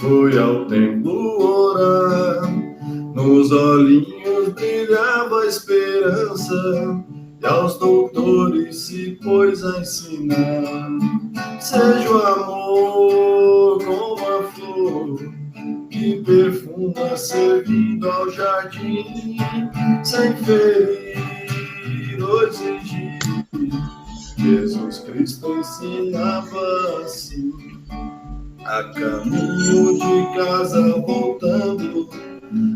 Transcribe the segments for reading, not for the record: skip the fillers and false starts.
foi ao templo orar. Nos olhinhos brilhava a esperança, e aos doutores se pôs a ensinar. Seja o amor como a flor que perfuma servindo ao jardim, sem ferir ou exigir. Jesus Cristo ensinava assim. A caminho de casa voltando,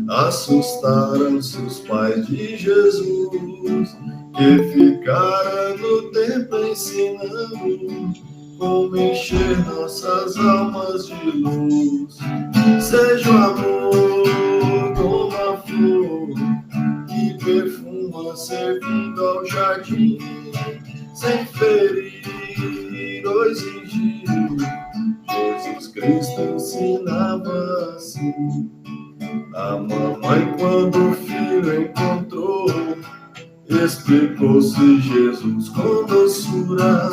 assustaram-se os pais de Jesus, que ficaram no templo ensinando como encher nossas almas de luz. Seja o amor como a flor que perfuma servindo ao jardim, sem ferir ou exigir. Jesus Cristo ensinava assim. A mamãe, quando o filho encontrou, explicou-se Jesus com doçura.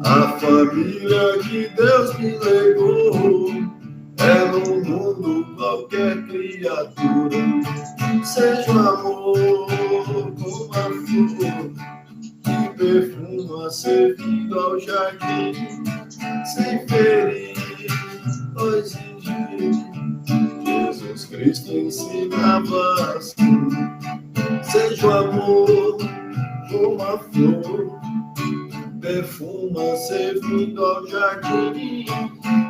A família que Deus me legou é no mundo qualquer criatura. Seja o amor como a flor que perfuma servindo ao jardim, sem ferir ou exigir. Jesus Cristo ensinava assim. Seja o amor como a flor, perfuma servindo ao jardim,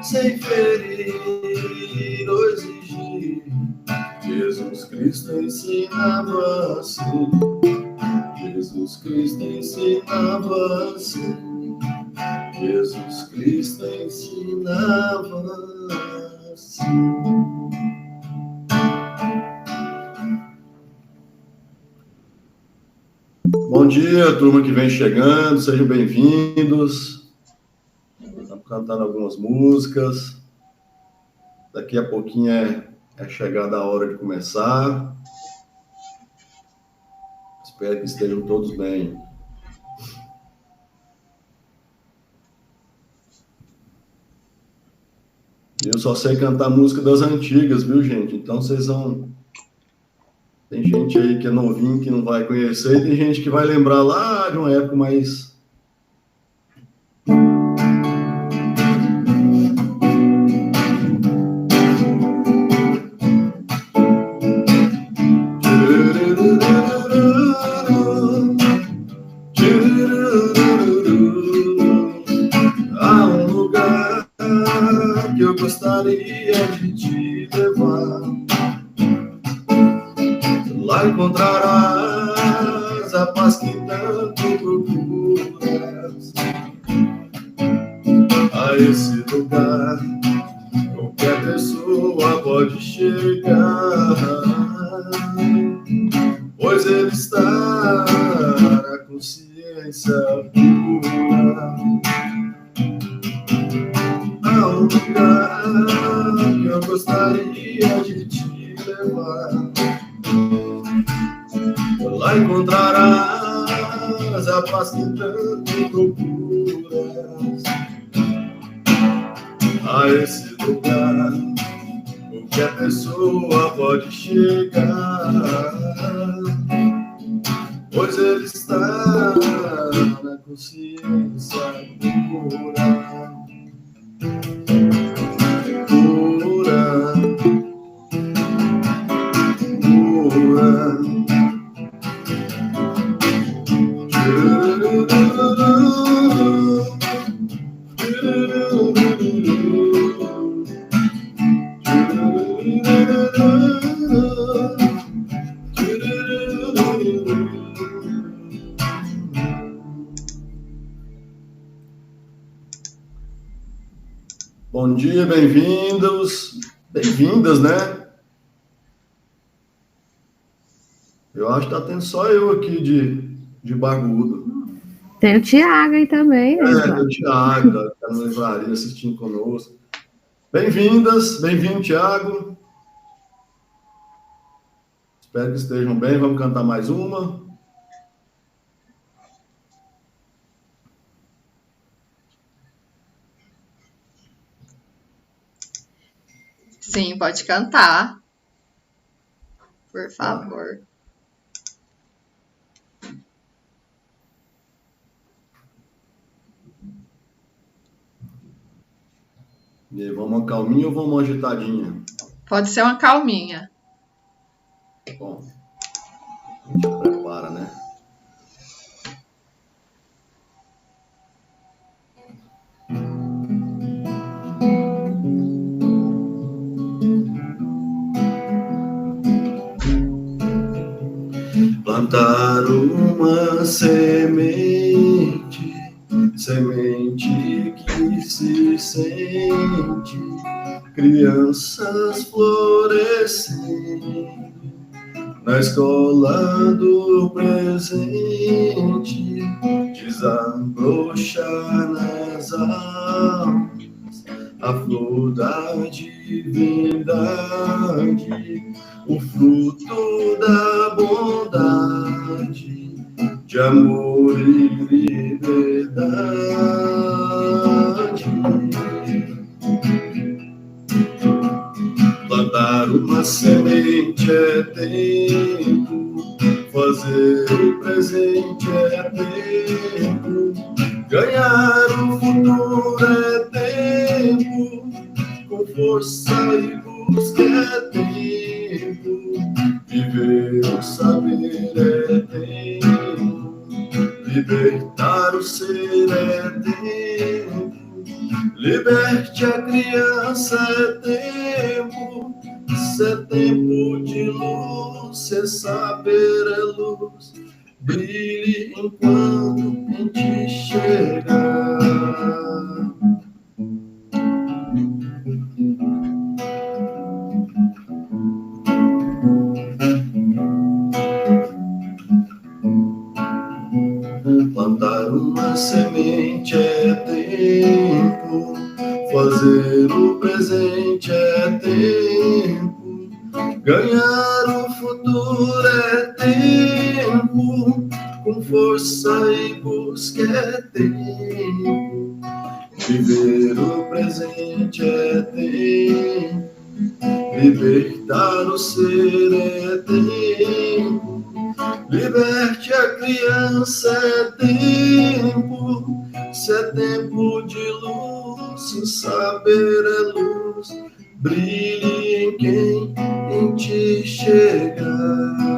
sem ferir ou exigir. Jesus Cristo ensinava assim. Jesus Cristo ensinava assim. Jesus Cristo ensinava assim. Bom dia, turma que vem chegando, sejam bem-vindos. Estamos cantando algumas músicas. Daqui a pouquinho é chegada a hora de começar. Espero que estejam todos bem. Eu só sei cantar música das antigas, viu, gente? Então vocês vão... Tem gente aí que é novinho, que não vai conhecer, e tem gente que vai lembrar lá de uma época mais... Há um lugar que eu gostaria de te levar. Lá encontrarás a paz que tanto procuras. A esse lugar qualquer pessoa pode chegar, pois ele está na consciência pura. Há um lugar que eu gostaria de te levar. Lá encontrarás a paz que tanto procuras. A esse lugar qualquer pessoa pode chegar, pois ele está na consciência pura. Pura, pura. Bom dia, bem-vindos, bem-vindas, né? Eu acho que tá tendo só eu aqui de barbudo. Tem o Thiago aí também, né? Tem o Thiago, tá na livraria assistindo conosco. Bem-vindas, bem-vindo, Thiago. Espero que estejam bem, vamos cantar mais uma. Sim, pode cantar. Por favor. E aí, vamos uma calminha ou vamos uma agitadinha? Pode ser uma calminha. Bom, a gente prepara, né? Plantar uma semente, semente que se sente, crianças florescendo na escola do presente, desabrochar nas almas a flor da divindade, o fruto da bondade, de amor e liberdade. Plantar uma semente é tempo, fazer o presente é tempo, ganhar o futuro é tempo, com força e busca é tempo, viver o saber é tempo, libertar o ser é tempo, liberte a criança é tempo, se é tempo de luz, se saber é luz, brilhe enquanto em ti chegar. Plantar uma semente é tempo, fazer o presente é tempo, ganhar o futuro é tempo, com força e busca é tempo, viver o presente é tempo, libertar o ser é tempo, liberte a criança é tempo, se é tempo de luz, se saber é luz, brilhe em quem em ti chegar.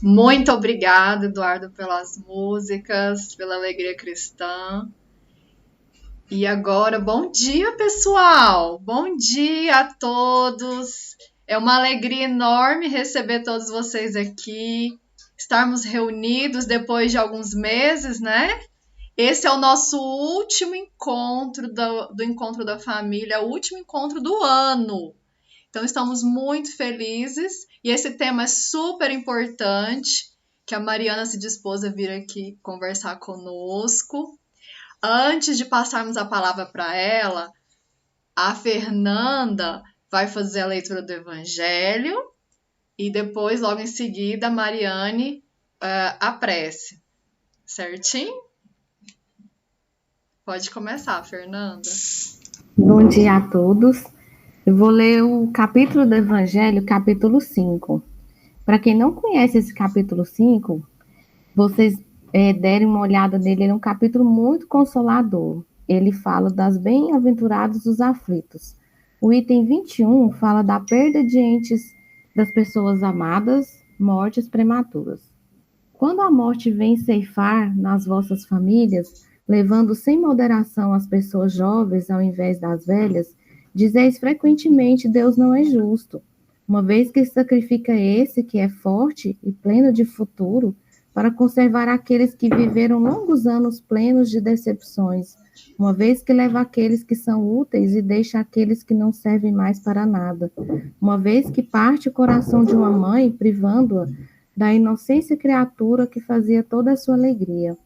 Muito obrigada, Eduardo, pelas músicas, pela alegria cristã. E agora, bom dia, pessoal! Bom dia a todos! É uma alegria enorme receber todos vocês aqui, estarmos reunidos depois de alguns meses, né? Esse é o nosso último encontro do Encontro da Família, o último encontro do ano. Então, estamos muito felizes e esse tema é super importante, que a Mariana se dispôs a vir aqui conversar conosco. Antes de passarmos a palavra para ela, a Fernanda vai fazer a leitura do Evangelho e depois, logo em seguida, a Mariane a prece. Certinho? Pode começar, Fernanda. Bom dia a todos. Eu vou ler o capítulo do Evangelho, capítulo 5. Para quem não conhece esse capítulo 5, vocês derem uma olhada nele, ele é um capítulo muito consolador. Ele fala das bem-aventurados dos aflitos. O item 21 fala da perda de entes das pessoas amadas, mortes prematuras. Quando a morte vem ceifar nas vossas famílias, levando sem moderação as pessoas jovens ao invés das velhas, dizeis frequentemente: Deus não é justo, uma vez que sacrifica esse que é forte e pleno de futuro, para conservar aqueles que viveram longos anos plenos de decepções, uma vez que leva aqueles que são úteis e deixa aqueles que não servem mais para nada, uma vez que parte o coração de uma mãe, privando-a da inocência criatura que fazia toda a sua alegria.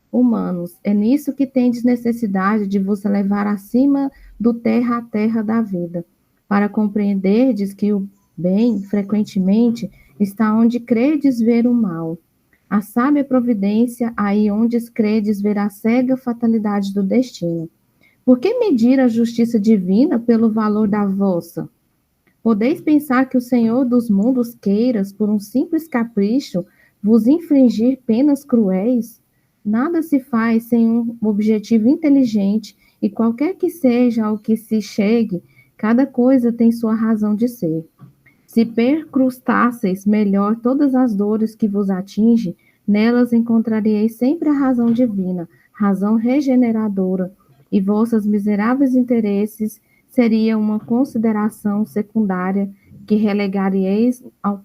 Humanos, é nisso que tendes necessidade de vos levar acima do terra a terra da vida, para compreenderdes que o bem, frequentemente, está onde credes ver o mal. A sábia providência, aí onde credes ver a cega fatalidade do destino. Por que medir a justiça divina pelo valor da vossa? Podeis pensar que o Senhor dos mundos queiras, por um simples capricho, vos infligir penas cruéis? Nada se faz sem um objetivo inteligente, e qualquer que seja ao que se chegue, cada coisa tem sua razão de ser. Se percrustasseis melhor todas as dores que vos atingem, nelas encontraríeis sempre a razão divina, razão regeneradora, e vossos miseráveis interesses seria uma consideração secundária que relegaríeis ao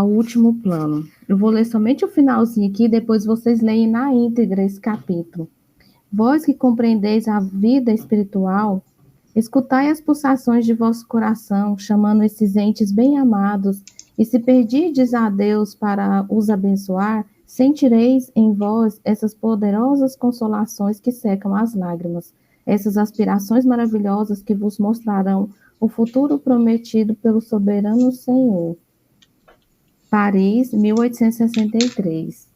último plano. Eu vou ler somente o finalzinho aqui, depois vocês leem na íntegra esse capítulo. Vós que compreendeis a vida espiritual, escutai as pulsações de vosso coração, chamando esses entes bem-amados, e se perdirdes a Deus para os abençoar, sentireis em vós essas poderosas consolações que secam as lágrimas, essas aspirações maravilhosas que vos mostrarão o futuro prometido pelo soberano Senhor. Paris, 1863.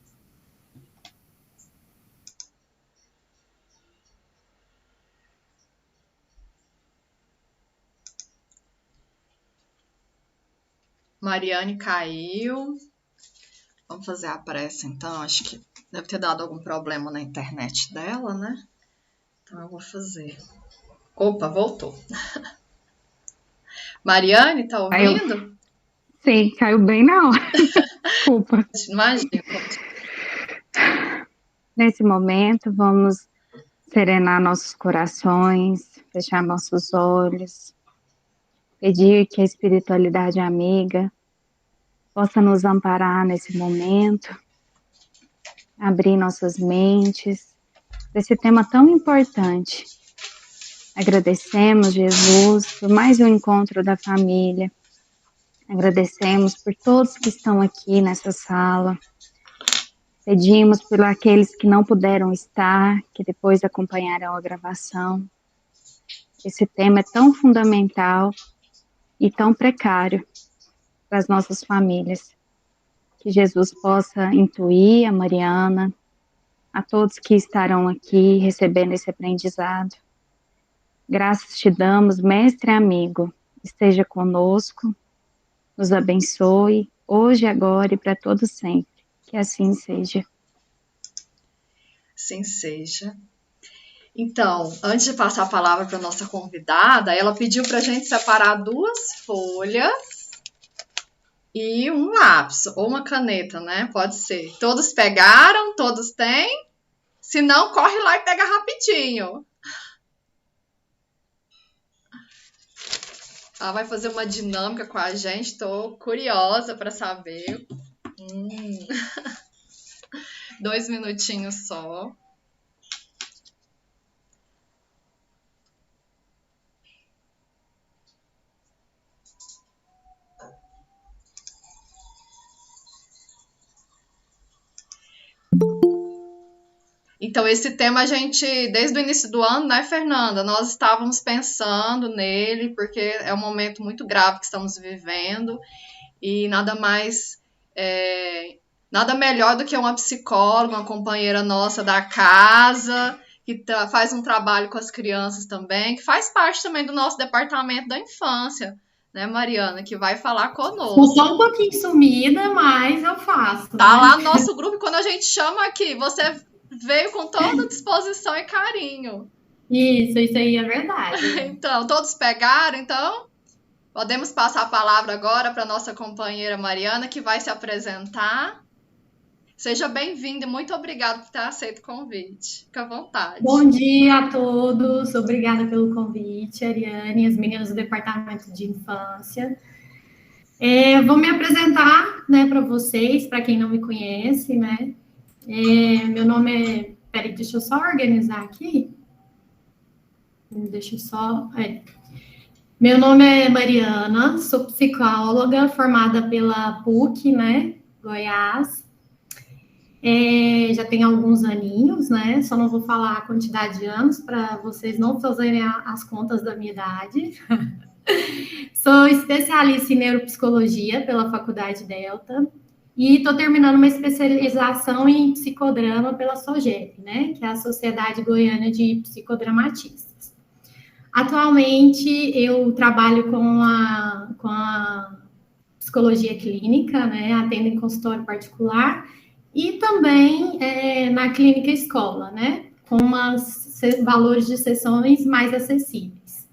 Mariane caiu. Vamos fazer a prece, então. Acho que deve ter dado algum problema na internet dela, né? Então eu vou fazer. Opa, voltou. Mariane, tá ouvindo? Sim, caiu bem na hora. Desculpa. Imagina. Nesse momento, vamos serenar nossos corações, fechar nossos olhos, pedir que a espiritualidade amiga possa nos amparar nesse momento, abrir nossas mentes para esse tema tão importante. Agradecemos, Jesus, por mais um encontro da família. Agradecemos por todos que estão aqui nessa sala. Pedimos por aqueles que não puderam estar, que depois acompanharão a gravação. Esse tema é tão fundamental e tão precário para as nossas famílias. Que Jesus possa intuir a Mariana, a todos que estarão aqui recebendo esse aprendizado. Graças te damos, mestre amigo, esteja conosco, nos abençoe, hoje, agora e para todo sempre. Que assim seja. Assim seja. Então, antes de passar a palavra para a nossa convidada, ela pediu para a gente separar 2 folhas e um lápis, ou uma caneta, né? Pode ser. Todos pegaram? Todos têm? Se não, corre lá e pega rapidinho. Ela vai fazer uma dinâmica com a gente, estou curiosa para saber. 2 minutinhos só. Então, esse tema a gente, desde o início do ano, né, Fernanda? Nós estávamos pensando nele, porque é um momento muito grave que estamos vivendo, e nada melhor do que uma psicóloga, uma companheira nossa da casa, que faz um trabalho com as crianças também, que faz parte também do nosso departamento da infância, né, Mariana? Que vai falar conosco. Eu sou um pouquinho sumida, mas eu faço. Tá, né? Lá no nosso grupo, quando a gente chama aqui, você veio com toda disposição e carinho. Isso aí é verdade. Então, todos pegaram, então podemos passar a palavra agora para nossa companheira Mariana, que vai se apresentar. Seja bem-vinda e muito obrigada por ter aceito o convite. Fica à vontade. Bom dia a todos, obrigada pelo convite, Ariane, as meninas do Departamento de Infância. Vou me apresentar, né, para vocês, para quem não me conhece, né? Meu nome é... Peraí, deixa eu só organizar aqui. Meu nome é Mariana, sou psicóloga formada pela PUC, né, Goiás. Já tem alguns aninhos, né? Só não vou falar a quantidade de anos para vocês não fazerem as contas da minha idade. Sou especialista em neuropsicologia pela Faculdade Delta e estou terminando uma especialização em psicodrama pela SOGEP, né, que é a Sociedade Goiana de Psicodramatistas. Atualmente, eu trabalho com a psicologia clínica, né, atendo em consultório particular e também na clínica escola, né, com valores de sessões mais acessíveis.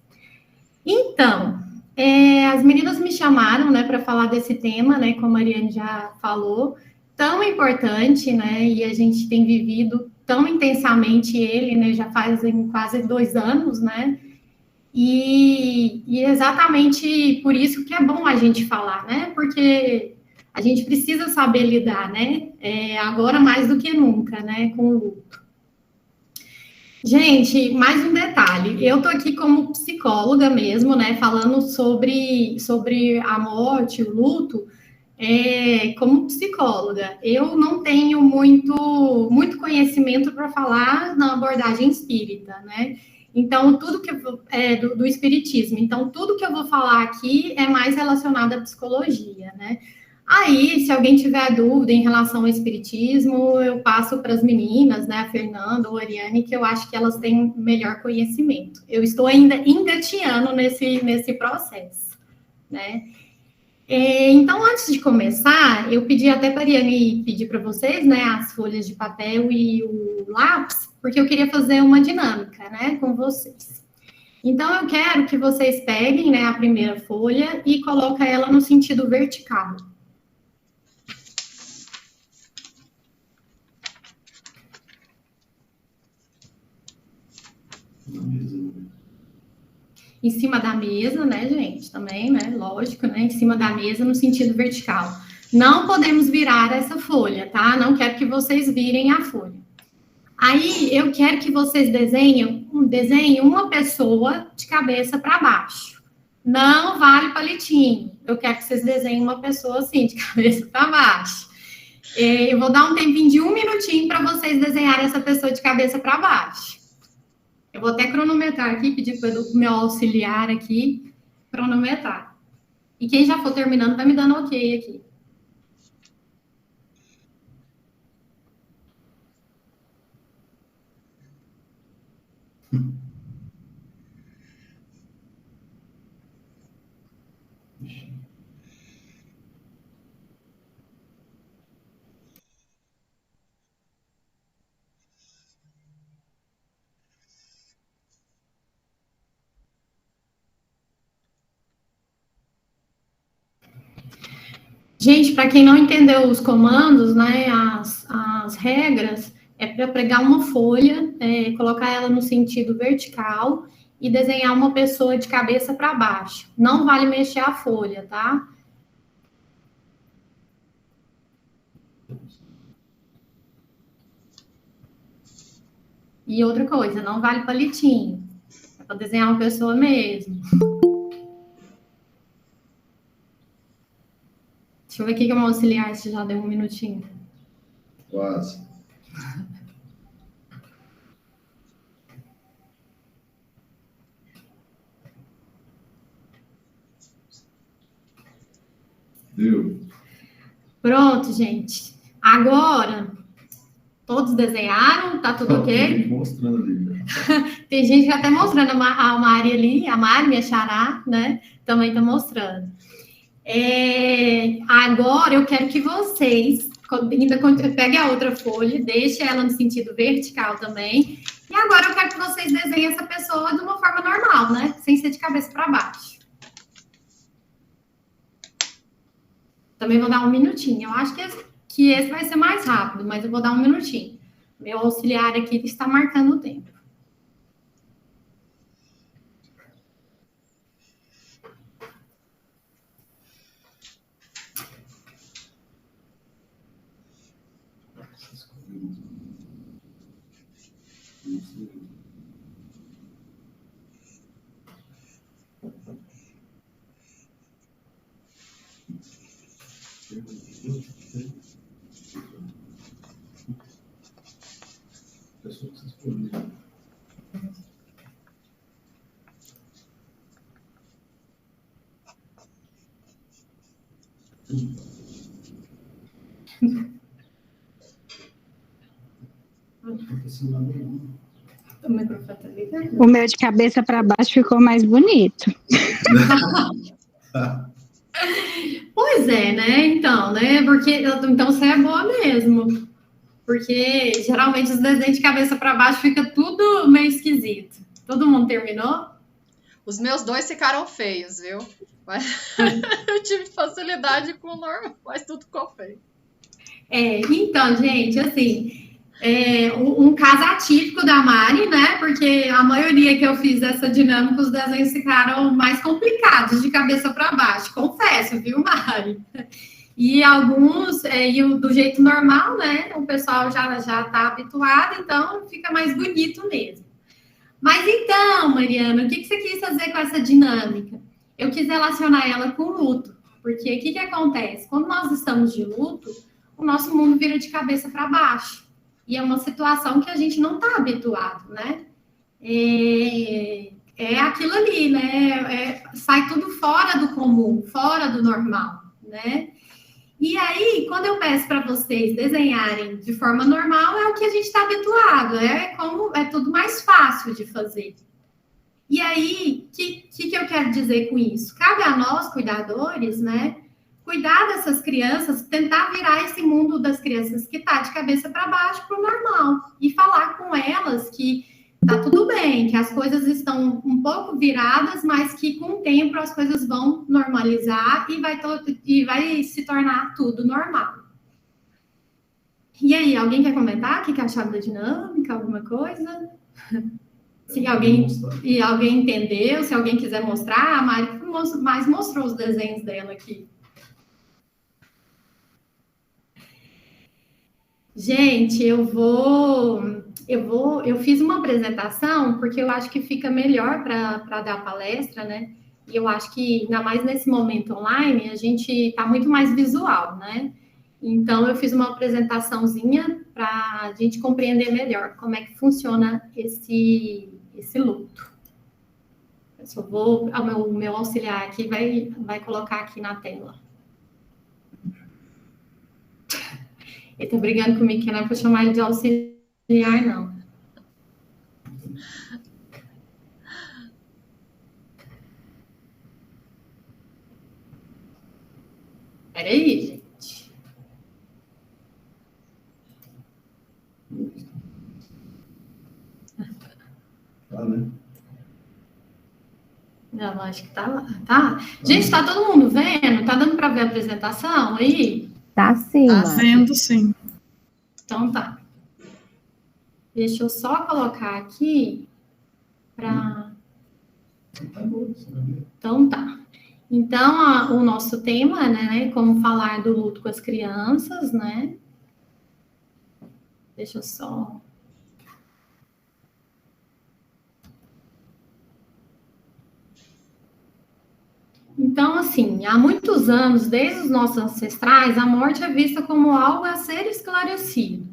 Então, as meninas me chamaram, né, para falar desse tema, né, como a Ariane já falou, tão importante, né, e a gente tem vivido tão intensamente ele, né, já fazem quase 2 anos, né, e exatamente por isso que é bom a gente falar, né, porque a gente precisa saber lidar, né, agora mais do que nunca, né, com o luto. Gente, mais um detalhe. Eu tô aqui como psicóloga mesmo, né? Falando sobre a morte, o luto, como psicóloga. Eu não tenho muito conhecimento para falar na abordagem espírita, né? Então, tudo que do espiritismo. Então, tudo que eu vou falar aqui é mais relacionado à psicologia, né? Aí, se alguém tiver dúvida em relação ao espiritismo, eu passo para as meninas, né, a Fernanda ou a Ariane, que eu acho que elas têm melhor conhecimento. Eu estou ainda engateando nesse processo, né? Então, antes de começar, eu pedi até para a Ariane pedir para vocês, né, as folhas de papel e o lápis, porque eu queria fazer uma dinâmica, né, com vocês. Então, eu quero que vocês peguem, né, a primeira folha e coloquem ela no sentido vertical. Em cima da mesa, né, gente? Também, né? Lógico, né? Em cima da mesa no sentido vertical. Não podemos virar essa folha, tá? Não quero que vocês virem a folha. Aí, eu quero que vocês desenhem uma pessoa de cabeça para baixo. Não vale palitinho. Eu quero que vocês desenhem uma pessoa assim, de cabeça para baixo. Eu vou dar um tempinho de 1 minutinho para vocês desenharem essa pessoa de cabeça para baixo. Eu vou até cronometrar aqui, pedir para o meu auxiliar aqui cronometrar. E quem já for terminando vai me dando ok aqui. Gente, para quem não entendeu os comandos, né, as regras, é para pegar uma folha, colocar ela no sentido vertical e desenhar uma pessoa de cabeça para baixo. Não vale mexer a folha, tá? E outra coisa, não vale palitinho. É para desenhar uma pessoa mesmo. Deixa eu ver aqui que o meu auxiliar se já deu 1 minutinho. Quase. Deu. Pronto, gente. Agora, todos desenharam? Tá tudo ok? Mostrando ali. Tem gente que até mostrando a Mari ali, a Mari, minha xará, né? Também tá mostrando. Agora eu quero que vocês peguem a outra folha, deixem ela no sentido vertical também. E agora eu quero que vocês desenhem essa pessoa de uma forma normal, né? Sem ser de cabeça para baixo. Também vou dar 1 minutinho. Eu acho que esse vai ser mais rápido, mas eu vou dar 1 minutinho. Meu auxiliar aqui está marcando o tempo. O meu de cabeça para baixo ficou mais bonito. Pois é, né? Então, né? Porque então você é boa mesmo. Porque geralmente os desenhos de cabeça para baixo fica tudo meio esquisito. Todo mundo terminou? Os meus 2 ficaram feios, viu? Mas eu tive facilidade com o normal, mas tudo ficou feio. Então, gente, assim, um caso atípico da Mari, né? Porque a maioria que eu fiz dessa dinâmica, os desenhos ficaram mais complicados de cabeça para baixo, confesso, viu, Mari? E alguns, do jeito normal, né? O pessoal já está habituado, então fica mais bonito mesmo. Mas então, Mariana, o que você quis fazer com essa dinâmica? Eu quis relacionar ela com o luto, porque o que acontece? Quando nós estamos de luto, o nosso mundo vira de cabeça para baixo. E é uma situação que a gente não está habituado, né? É aquilo ali, né? Sai tudo fora do comum, fora do normal, né? E aí, quando eu peço para vocês desenharem de forma normal, é o que a gente está habituado, é tudo mais fácil de fazer. E aí, o que eu quero dizer com isso? Cabe a nós, cuidadores, né, cuidar dessas crianças, tentar virar esse mundo das crianças que está de cabeça para baixo para o normal, e falar com elas que tá tudo bem, que as coisas estão um pouco viradas, mas que com o tempo as coisas vão normalizar e vai se tornar tudo normal. E aí, alguém quer comentar o que acharam da dinâmica, alguma coisa? Se alguém entendeu, se alguém quiser mostrar, a Mari mais mostrou os desenhos dela aqui. Gente, eu fiz uma apresentação porque eu acho que fica melhor para dar palestra, né? E eu acho que, ainda mais nesse momento online, a gente está muito mais visual, né? Então, eu fiz uma apresentaçãozinha para a gente compreender melhor como é que funciona esse luto. Eu só vou, o meu auxiliar aqui vai colocar aqui na tela. Ele tá brigando comigo que não é para chamar ele de auxiliar, não. Peraí, gente. Tá, né? Não, acho que tá lá. Tá? Gente, tá todo mundo vendo? Tá dando para ver a apresentação aí? Tá sim, Tá Mari. vendo, sim. Então tá. Deixa eu só colocar aqui para. Então tá. Então, o nosso tema, né, como falar do luto com as crianças, né? Deixa eu só. Então, assim, há muitos anos, desde os nossos ancestrais, a morte é vista como algo a ser esclarecido.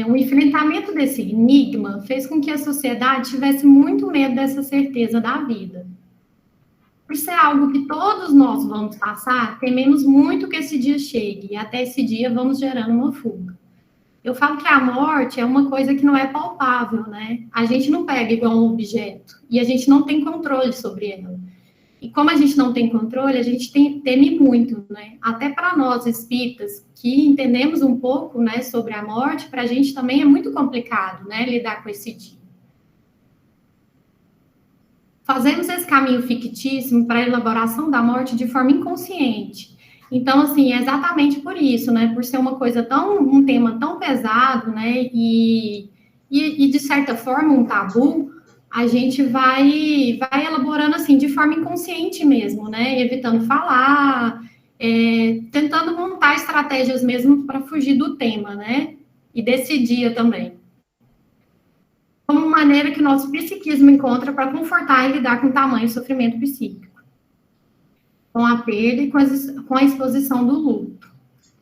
O enfrentamento desse enigma fez com que a sociedade tivesse muito medo dessa certeza da vida. Por ser algo que todos nós vamos passar, tememos muito que esse dia chegue, e até esse dia vamos gerando uma fuga. Eu falo que a morte é uma coisa que não é palpável, né? A gente não pega igual um objeto, e a gente não tem controle sobre ela. E como a gente não tem controle, a gente teme muito, né? Até para nós, espíritas, que entendemos um pouco, né, sobre a morte, para a gente também é muito complicado, né, lidar com esse dia. Fazemos esse caminho fictício para a elaboração da morte de forma inconsciente. Então, assim, é exatamente por isso, né, por ser uma coisa um tema tão pesado, né, e de certa forma um tabu, a gente vai elaborando assim de forma inconsciente mesmo, né? Evitando falar, tentando montar estratégias mesmo para fugir do tema, né? E desse dia também. Como maneira que o nosso psiquismo encontra para confortar e lidar com o tamanho sofrimento psíquico, com a perda e com a exposição do luto.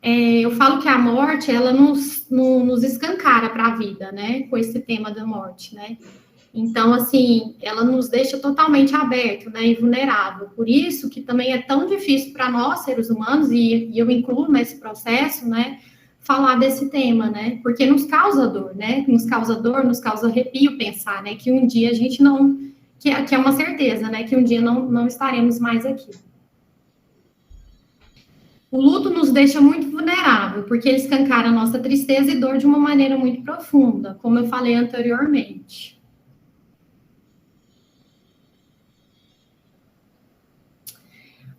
Eu falo que a morte, ela nos escancara para a vida, né? Com esse tema da morte, né? Então, assim, ela nos deixa totalmente aberto, né, e vulnerável. Por isso que também é tão difícil para nós, seres humanos, e eu incluo nesse processo, né, falar desse tema, né, porque nos causa dor, né, nos causa arrepio pensar, né, que um dia a gente não, que é uma certeza, né, que um dia não estaremos mais aqui. O luto nos deixa muito vulnerável, porque ele escancara a nossa tristeza e dor de uma maneira muito profunda, como eu falei anteriormente.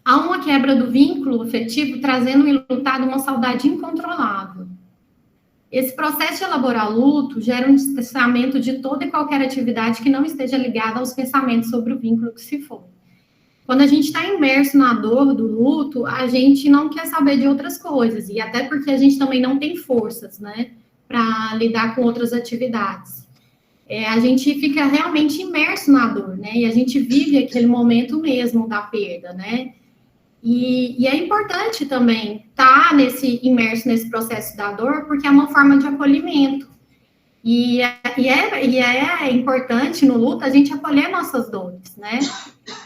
Há uma quebra do vínculo afetivo, trazendo o enlutado uma saudade incontrolável. Esse processo de elaborar o luto gera um distanciamento de toda e qualquer atividade que não esteja ligada aos pensamentos sobre o vínculo que se for. Quando a gente está imerso na dor do luto, a gente não quer saber de outras coisas, e até porque a gente também não tem forças, né, para lidar com outras atividades. A gente fica realmente imerso na dor, né, e a gente vive aquele momento mesmo da perda, né. E é importante também estar imerso nesse processo da dor, porque é uma forma de acolhimento. E é importante no luto a gente acolher nossas dores, né?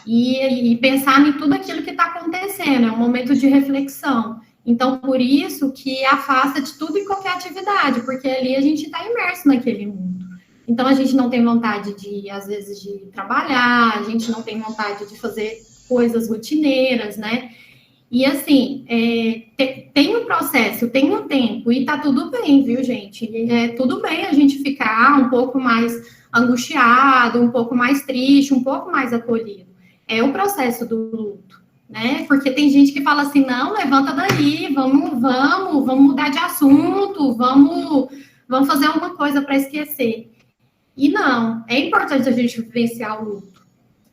E pensar em tudo aquilo que está acontecendo, é um momento de reflexão. Então, por isso que afasta de tudo e qualquer atividade, porque ali a gente está imerso naquele mundo. Então, a gente não tem vontade às vezes, de trabalhar, a gente não tem vontade de fazer coisas rotineiras, né? E assim, tem um processo, tem um tempo, e tá tudo bem, viu, gente? Tudo bem a gente ficar um pouco mais angustiado, um pouco mais triste, um pouco mais acolhido. É o processo do luto, né? Porque tem gente que fala assim, não, levanta daí, vamos mudar de assunto, vamos fazer alguma coisa para esquecer. E não, é importante a gente vivenciar o luto.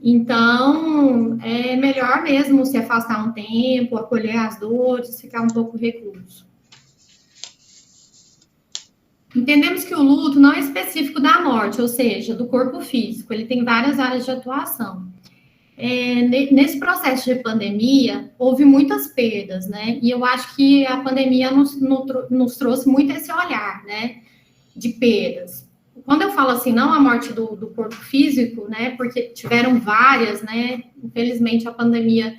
Então, é melhor mesmo se afastar um tempo, acolher as dores, ficar um pouco recluso. Entendemos que o luto não é específico da morte, ou seja, do corpo físico, ele tem várias áreas de atuação. Nesse processo de pandemia, houve muitas perdas, né? E eu acho que a pandemia nos trouxe muito esse olhar, né? De perdas. Quando eu falo assim, não a morte do corpo físico, né, porque tiveram várias, né, infelizmente a pandemia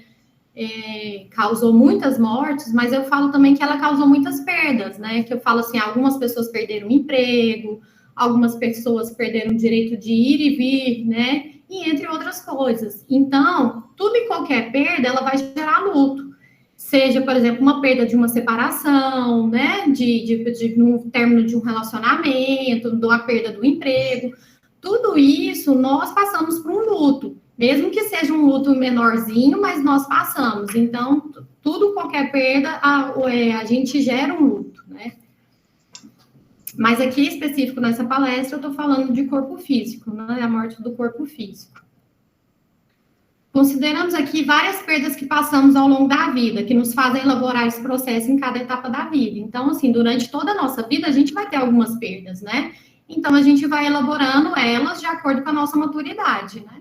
causou muitas mortes, mas eu falo também que ela causou muitas perdas, né, que eu falo assim, algumas pessoas perderam o emprego, algumas pessoas perderam o direito de ir e vir, né, e entre outras coisas. Então, tudo e qualquer perda, ela vai gerar luto. Seja, por exemplo, uma perda de uma separação, né, no término de um relacionamento, a perda do emprego, tudo isso nós passamos por um luto, mesmo que seja um luto menorzinho, mas nós passamos. Então, qualquer perda, a gente gera um luto, né? Mas aqui, específico nessa palestra, eu estou falando de corpo físico, né, a morte do corpo físico. Consideramos aqui várias perdas que passamos ao longo da vida, que nos fazem elaborar esse processo em cada etapa da vida. Então, assim, durante toda a nossa vida, a gente vai ter algumas perdas, né? Então, a gente vai elaborando elas de acordo com a nossa maturidade, né?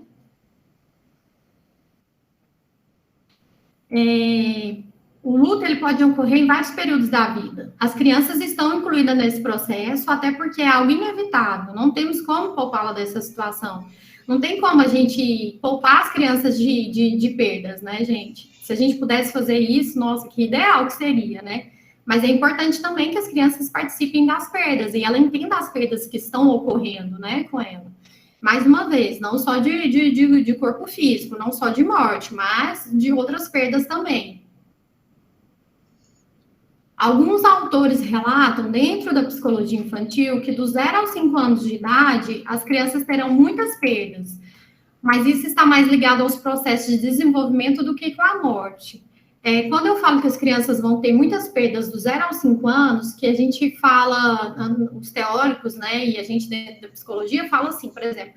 O luto, ele pode ocorrer em vários períodos da vida. As crianças estão incluídas nesse processo, até porque é algo inevitável. Não temos como poupá-la dessa situação. Não tem como a gente poupar as crianças de perdas, né, gente? Se a gente pudesse fazer isso, nossa, que ideal que seria, né? Mas é importante também que as crianças participem das perdas e ela entenda as perdas que estão ocorrendo, né, com ela. Mais uma vez, não só de corpo físico, não só de morte, mas de outras perdas também. Alguns autores relatam, dentro da psicologia infantil, que dos 0 aos 5 anos de idade, as crianças terão muitas perdas, mas isso está mais ligado aos processos de desenvolvimento do que com a morte. Quando eu falo que as crianças vão ter muitas perdas dos 0 aos 5 anos, que a gente fala, os teóricos, né, e a gente dentro da psicologia fala assim, por exemplo,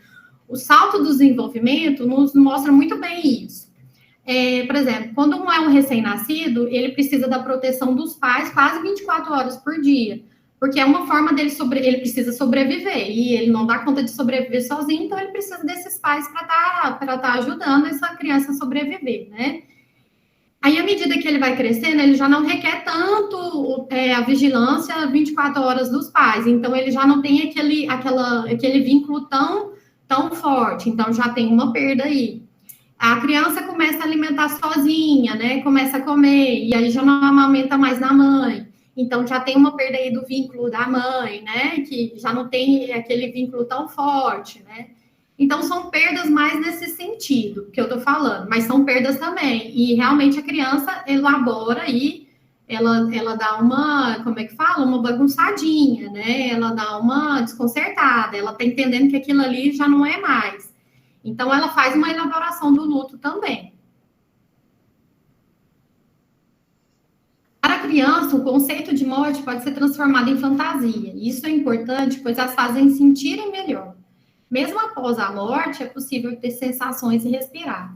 o salto do desenvolvimento nos mostra muito bem isso. Por exemplo, quando é um recém-nascido, ele precisa da proteção dos pais quase 24 horas por dia, porque é uma forma dele ele precisa sobreviver, e ele não dá conta de sobreviver sozinho, então ele precisa desses pais para tá ajudando essa criança a sobreviver, né? Aí, à medida que ele vai crescendo, ele já não requer tanto a vigilância 24 horas dos pais, então ele já não tem aquele vínculo tão tão forte, então já tem uma perda aí. A criança começa a alimentar sozinha, né? Começa a comer, e aí já não amamenta mais na mãe. Então, já tem uma perda aí do vínculo da mãe, né? Que já não tem aquele vínculo tão forte, né? Então, são perdas mais nesse sentido que eu tô falando, mas são perdas também. E realmente a criança elabora aí, ela dá uma, como é que fala? Uma bagunçadinha, né? Ela dá uma desconcertada, ela tá entendendo que aquilo ali já não é mais. Então, ela faz uma elaboração do luto também. Para a criança, o conceito de morte pode ser transformado em fantasia. Isso é importante, pois as fazem sentirem melhor. Mesmo após a morte, é possível ter sensações e respirar.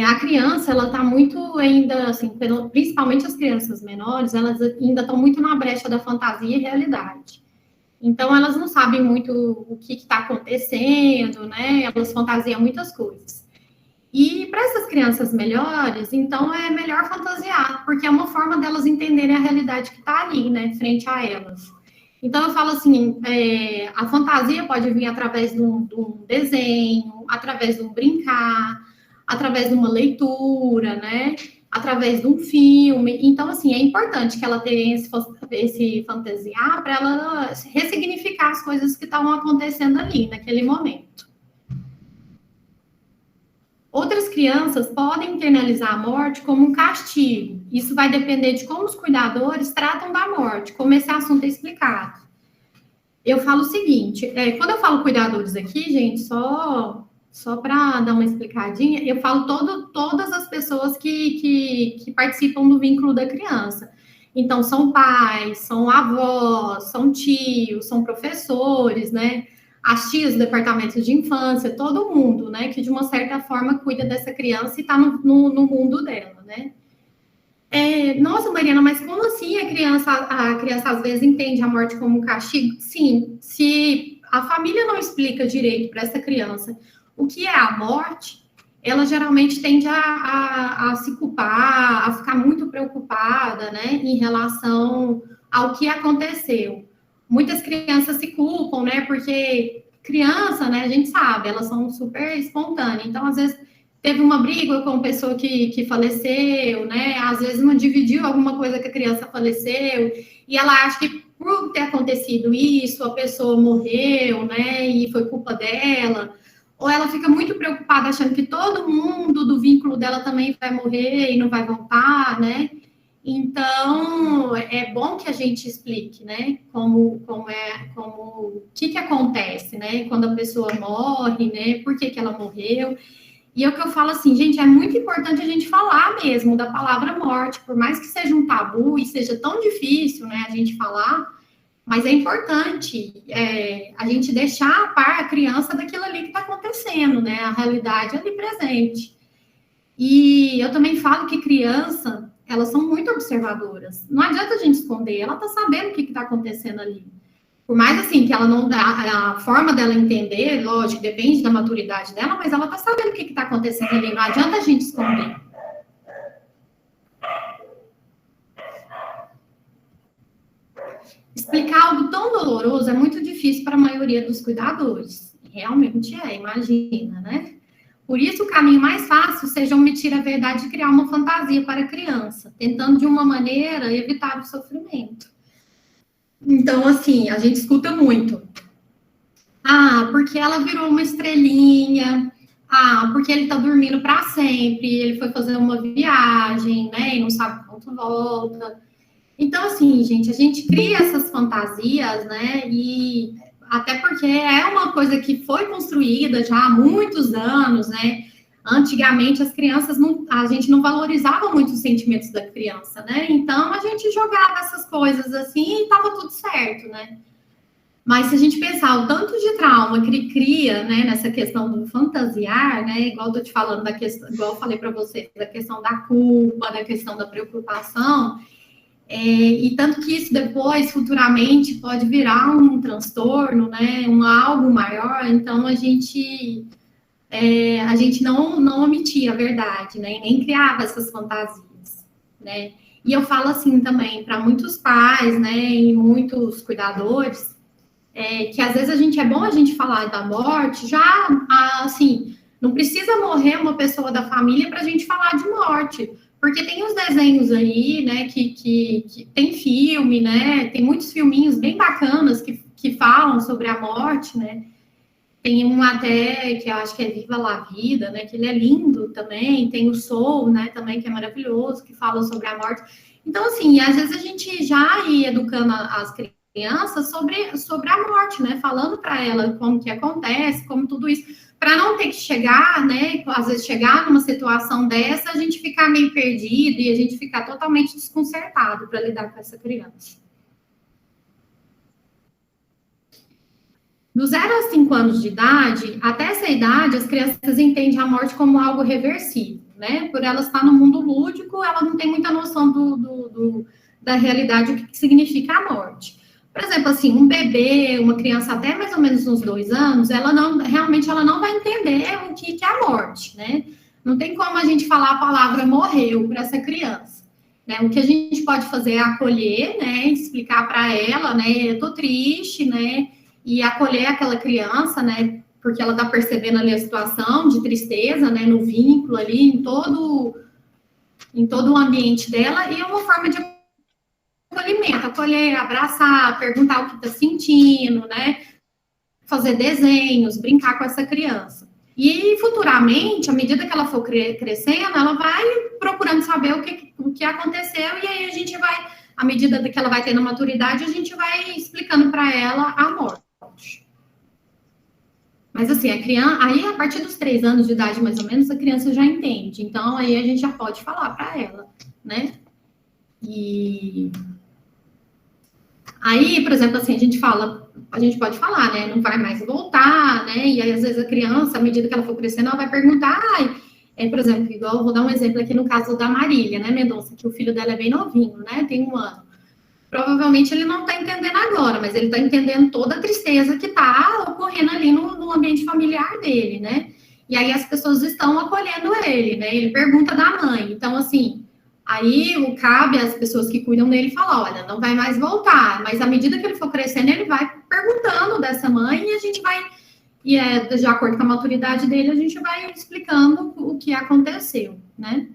A criança, ela está muito ainda, assim, principalmente as crianças menores, elas ainda estão muito na brecha da fantasia e realidade. Então, elas não sabem muito o que está acontecendo, né? Elas fantasiam muitas coisas. E para essas crianças melhores, então é melhor fantasiar, porque é uma forma delas entenderem a realidade que está ali, né, frente a elas. Então, eu falo assim, a fantasia pode vir através de um desenho, através de um brincar, através de uma leitura, né, através de um filme. Então, assim, é importante que ela tenha esse fantasiar para ela ressignificar as coisas que estavam acontecendo ali, naquele momento. Outras crianças podem internalizar a morte como um castigo. Isso vai depender de como os cuidadores tratam da morte, como esse assunto é explicado. Eu falo o seguinte, quando eu falo cuidadores aqui, gente, só para dar uma explicadinha, eu falo todas as pessoas que participam do vínculo da criança. Então, são pais, são avós, são tios, são professores, né? As tias do departamento de infância, todo mundo, né, que de uma certa forma cuida dessa criança e está no mundo dela, né. Nossa, Mariana, mas como assim a criança às vezes entende a morte como um castigo? Sim, se a família não explica direito para essa criança o que é a morte, ela geralmente tende a se culpar, a ficar muito preocupada, né, em relação ao que aconteceu. Muitas crianças se culpam, né? Porque criança, né? A gente sabe, elas são super espontâneas. Então, às vezes, teve uma briga com uma pessoa que faleceu, né? Às vezes, não dividiu alguma coisa que a criança faleceu. E ela acha que, por ter acontecido isso, a pessoa morreu, né? E foi culpa dela. Ou ela fica muito preocupada, achando que todo mundo do vínculo dela também vai morrer e não vai voltar, né? Então, é bom que a gente explique, né, o que acontece, né, quando a pessoa morre, né, por que ela morreu. E é o que eu falo assim, gente, é muito importante a gente falar mesmo da palavra morte, por mais que seja um tabu e seja tão difícil, né, a gente falar, mas é importante a gente deixar a par a criança daquilo ali que está acontecendo, né, a realidade ali presente. E eu também falo que criança, elas são muito observadoras. Não adianta a gente esconder, ela tá sabendo o que está acontecendo ali. Por mais assim que ela não dá a forma dela entender, lógico, depende da maturidade dela, mas ela tá sabendo o que está acontecendo ali. Não adianta a gente esconder. Explicar algo tão doloroso é muito difícil para a maioria dos cuidadores. Realmente imagina, né? Por isso, o caminho mais fácil seja omitir a verdade e criar uma fantasia para a criança, tentando, de uma maneira, evitar o sofrimento. Então, assim, a gente escuta muito. Porque ela virou uma estrelinha. Porque ele está dormindo para sempre, ele foi fazer uma viagem, né, e não sabe quanto volta. Então, assim, gente, a gente cria essas fantasias, né, e... até porque é uma coisa que foi construída já há muitos anos, né? Antigamente, as crianças, a gente não valorizava muito os sentimentos da criança, né? Então, a gente jogava essas coisas assim e estava tudo certo, né? Mas se a gente pensar o tanto de trauma que cria, né, nessa questão do fantasiar, né? Igual eu tô te falando da questão, igual eu falei para você, da questão da culpa, da questão da preocupação... e tanto que isso depois, futuramente, pode virar um transtorno, né, algo maior, então a gente não omitia a verdade, né, e nem criava essas fantasias, né, e eu falo assim também, para muitos pais, né, e muitos cuidadores, que às vezes é bom a gente falar da morte, já, assim, não precisa morrer uma pessoa da família para a gente falar de morte, porque tem os desenhos aí, né, que tem filme, né, tem muitos filminhos bem bacanas que falam sobre a morte, né, tem um até, que eu acho que é Viva la Vida, né, que ele é lindo também, tem o Soul, né, também, que é maravilhoso, que fala sobre a morte. Então, assim, às vezes a gente já ia educando as crianças sobre a morte, né, falando para ela como que acontece, como tudo isso, para não ter que chegar, né, às vezes chegar numa situação dessa, a gente ficar meio perdido e a gente ficar totalmente desconcertado para lidar com essa criança. Do 0 a 5 anos de idade, até essa idade, as crianças entendem a morte como algo reversível, né? Por ela estar no mundo lúdico, ela não tem muita noção da realidade, o que significa a morte. Por exemplo, assim, um bebê, uma criança até mais ou menos uns 2 anos, realmente ela não vai entender o que é a morte, né? Não tem como a gente falar a palavra morreu para essa criança. Né? O que a gente pode fazer é acolher, né? Explicar para ela, né? Eu tô triste, né? E acolher aquela criança, né, porque ela está percebendo ali a situação de tristeza, né, no vínculo ali, em todo o ambiente dela, e é uma forma de acolhimento, acolher, abraçar, perguntar o que está sentindo, né, fazer desenhos, brincar com essa criança. E futuramente, à medida que ela for crescendo, ela vai procurando saber o que aconteceu, e aí a gente vai, à medida que ela vai tendo maturidade, a gente vai explicando para ela a morte. Mas assim, a criança, aí a partir dos 3 anos de idade, mais ou menos, a criança já entende. Então, aí a gente já pode falar para ela, né? E aí, por exemplo, assim, a gente pode falar, né? Não vai mais voltar, né? E aí, às vezes, a criança, à medida que ela for crescendo, ela vai perguntar, por exemplo, igual, vou dar um exemplo aqui no caso da Marília, né, Mendonça, que o filho dela é bem novinho, né? Tem 1 ano. Provavelmente ele não está entendendo agora, mas ele está entendendo toda a tristeza que está ocorrendo ali no ambiente familiar dele, né? E aí as pessoas estão acolhendo ele, né? Ele pergunta da mãe. Então, assim, aí cabe às pessoas que cuidam dele falar, olha, não vai mais voltar. Mas à medida que ele for crescendo, ele vai perguntando dessa mãe e a gente vai, de acordo com a maturidade dele, a gente vai explicando o que aconteceu, né?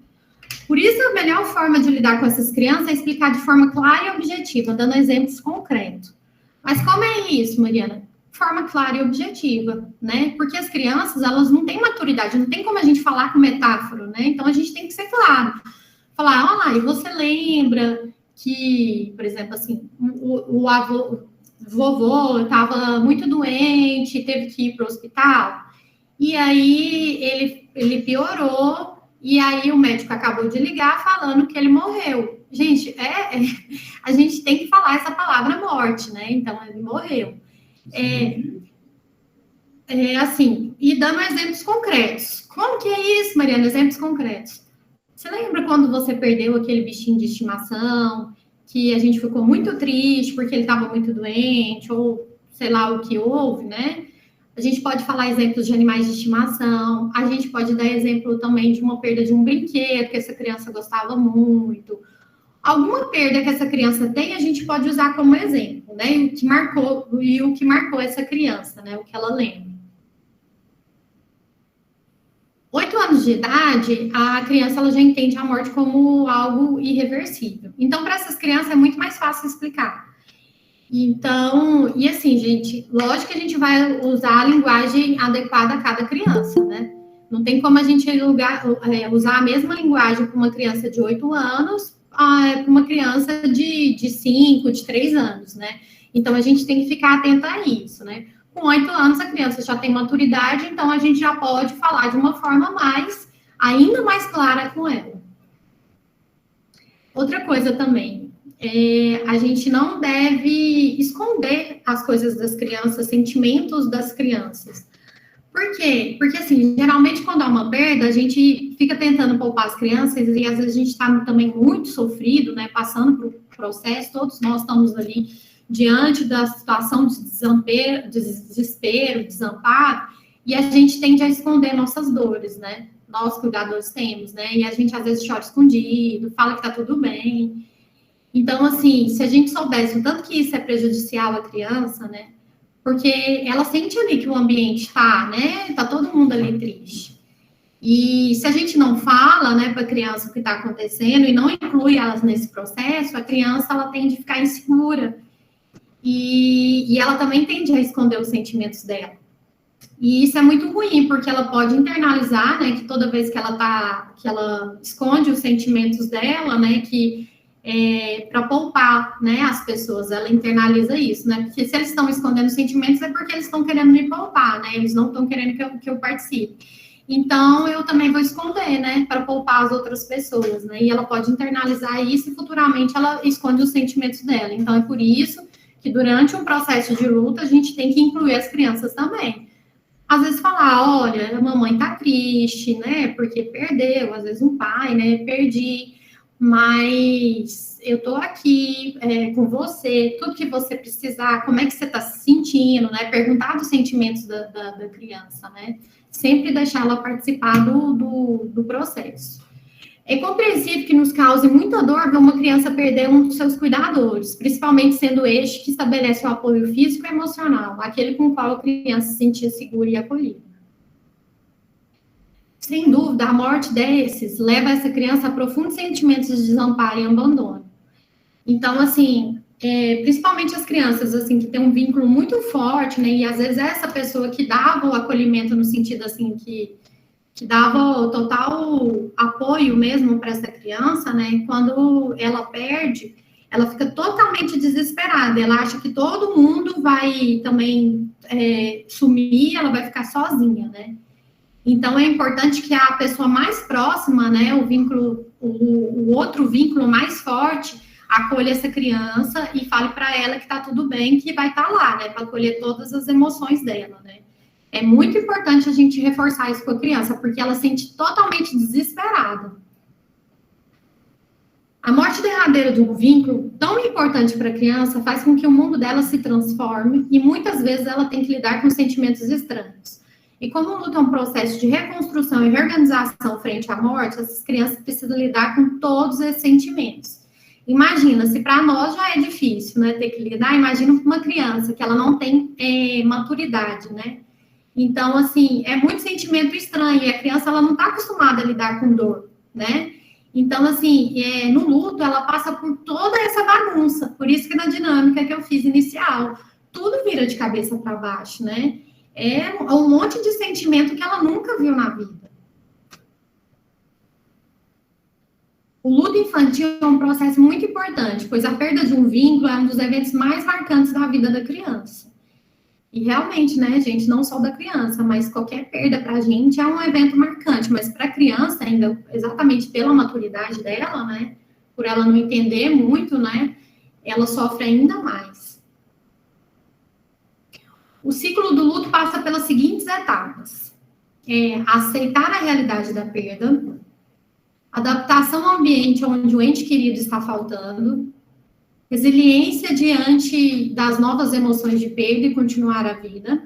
Por isso, a melhor forma de lidar com essas crianças é explicar de forma clara e objetiva, dando exemplos concretos. Mas como é isso, Mariana? Forma clara e objetiva, né? Porque as crianças, elas não têm maturidade, não tem como a gente falar com metáfora, né? Então, a gente tem que ser claro. Falar, e você lembra que, por exemplo, assim, o vovô estava muito doente, teve que ir para o hospital, e aí ele piorou, e aí o médico acabou de ligar falando que ele morreu. Gente, a gente tem que falar essa palavra morte, né? Então, ele morreu. Assim, e dando exemplos concretos. Como que é isso, Mariana? Exemplos concretos. Você lembra quando você perdeu aquele bichinho de estimação, que a gente ficou muito triste porque ele estava muito doente, ou sei lá o que houve, né? A gente pode falar exemplos de animais de estimação, a gente pode dar exemplo também de uma perda de um brinquedo que essa criança gostava muito. Alguma perda que essa criança tem, a gente pode usar como exemplo, né? E o que marcou essa criança, né? O que ela lembra. 8 anos de idade, a criança ela já entende a morte como algo irreversível. Então, para essas crianças é muito mais fácil explicar. Então, e assim, gente, lógico que a gente vai usar a linguagem adequada a cada criança, né? Não tem como a gente usar a mesma linguagem para uma criança de 8 anos para uma criança de 5, de 3 anos, né? Então, a gente tem que ficar atenta a isso, né? Com 8 anos, a criança já tem maturidade, então a gente já pode falar de uma forma ainda mais clara com ela. Outra coisa também, a gente não deve esconder as coisas das crianças, sentimentos das crianças. Por quê? Porque, assim, geralmente quando há uma perda, a gente fica tentando poupar as crianças e às vezes a gente está também muito sofrido, né, passando por processo, todos nós estamos ali diante da situação de desespero, desamparo, e a gente tende a esconder nossas dores, né? Nós, cuidadores, temos, né? E a gente, às vezes, chora escondido, fala que tá tudo bem. Então, assim, se a gente soubesse o tanto que isso é prejudicial à criança, né? porque ela sente ali que o ambiente está, né? Tá todo mundo ali triste. E se a gente não fala, né, para a criança o que está acontecendo e não inclui elas nesse processo, a criança ela tende a ficar insegura e ela também tende a esconder os sentimentos dela. E isso é muito ruim, porque ela pode internalizar, né, que toda vez que ela esconde os sentimentos dela, né, que para poupar, né, as pessoas, ela internaliza isso, né, porque se eles estão escondendo os sentimentos é porque eles estão querendo me poupar, né, eles não estão querendo que eu participe. Então, eu também vou esconder, né, para poupar as outras pessoas, né, e ela pode internalizar isso e futuramente ela esconde os sentimentos dela. Então, é por isso que durante um processo de luta a gente tem que incluir as crianças também. Às vezes falar, olha, a mamãe tá triste, né, porque perdeu, às vezes um pai, né, perdi, mas eu tô aqui com você, tudo que você precisar, como é que você tá se sentindo, né, perguntar dos sentimentos da criança, né, sempre deixar ela participar do processo. É compreensível que nos cause muita dor ver uma criança perder um dos seus cuidadores, principalmente sendo este que estabelece o apoio físico e emocional, aquele com o qual a criança se sentia segura e acolhida. Sem dúvida, a morte desses leva essa criança a profundos sentimentos de desamparo e abandono. Então, assim, principalmente as crianças, assim, que têm um vínculo muito forte, né, e às vezes essa pessoa que dava o acolhimento no sentido, assim, que dava o total apoio mesmo para essa criança, né? Quando ela perde, ela fica totalmente desesperada. Ela acha que todo mundo vai também sumir, ela vai ficar sozinha, né? Então, é importante que a pessoa mais próxima, né? O vínculo, o outro vínculo mais forte, acolha essa criança e fale para ela que tá tudo bem, que vai estar lá, né? Para acolher todas as emoções dela, né? É muito importante a gente reforçar isso com a criança, porque ela se sente totalmente desesperada. A morte derradeira de um vínculo tão importante para a criança faz com que o mundo dela se transforme e muitas vezes ela tem que lidar com sentimentos estranhos. E como o luto é um processo de reconstrução e reorganização frente à morte, essas crianças precisam lidar com todos esses sentimentos. Imagina, se para nós já é difícil, né, ter que lidar, imagina para uma criança que ela não tem maturidade, né? Então, assim, é muito sentimento estranho, e a criança, ela não está acostumada a lidar com dor, né? Então, assim, no luto, ela passa por toda essa bagunça, por isso que na dinâmica que eu fiz inicial, tudo vira de cabeça para baixo, né? É um monte de sentimento que ela nunca viu na vida. O luto infantil é um processo muito importante, pois a perda de um vínculo é um dos eventos mais marcantes da vida da criança. E realmente, né, gente, não só da criança, mas qualquer perda para a gente é um evento marcante, mas para a criança, ainda exatamente pela maturidade dela, né, por ela não entender muito, né, ela sofre ainda mais. O ciclo do luto passa pelas seguintes etapas: aceitar a realidade da perda, adaptação ao ambiente onde o ente querido está faltando, resiliência diante das novas emoções de perda e continuar a vida,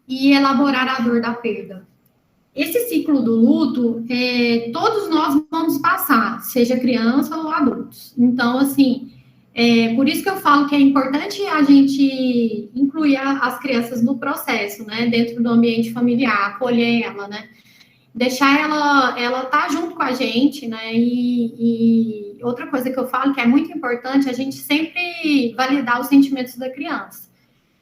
e elaborar a dor da perda. Esse ciclo do luto, todos nós vamos passar, seja criança ou adultos. Então, assim, por isso que eu falo que é importante a gente incluir as crianças no processo, né, dentro do ambiente familiar, acolher ela, né, deixar ela tá junto com a gente, né, e outra coisa que eu falo que é muito importante, a gente sempre validar os sentimentos da criança.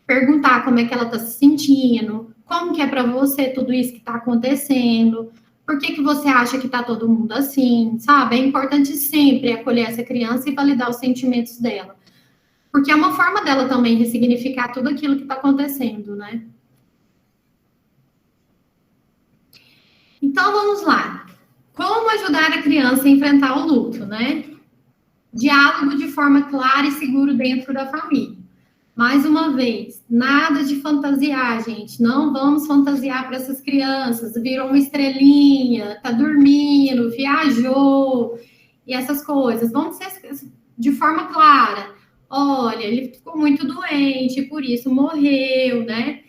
Perguntar como é que ela está se sentindo, como que é para você tudo isso que está acontecendo, por que você acha que está todo mundo assim, sabe? É importante sempre acolher essa criança e validar os sentimentos dela. Porque é uma forma dela também ressignificar tudo aquilo que está acontecendo, né? Então, vamos lá. Como ajudar a criança a enfrentar o luto, né? Diálogo de forma clara e seguro dentro da família. Mais uma vez, nada de fantasiar, gente. Não vamos fantasiar para essas crianças. Virou uma estrelinha, tá dormindo, viajou, e essas coisas. Vamos ser de forma clara. Olha, ele ficou muito doente, por isso morreu, né?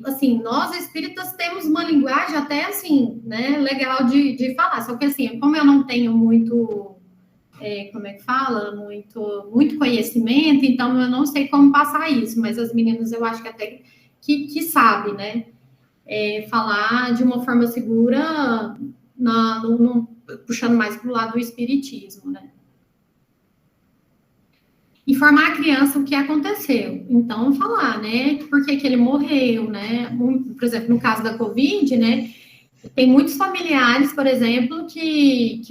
Assim, nós espíritas temos uma linguagem até assim, né, legal de falar, só que assim, como eu não tenho muito como é que fala? Muito conhecimento, então eu não sei como passar isso, mas as meninas eu acho que até que sabem, né? Falar de uma forma segura, puxando mais para o lado do espiritismo, né? Informar a criança o que aconteceu. Então, falar, né? Por que ele morreu, né? Por exemplo, no caso da Covid, né? Tem muitos familiares, por exemplo, que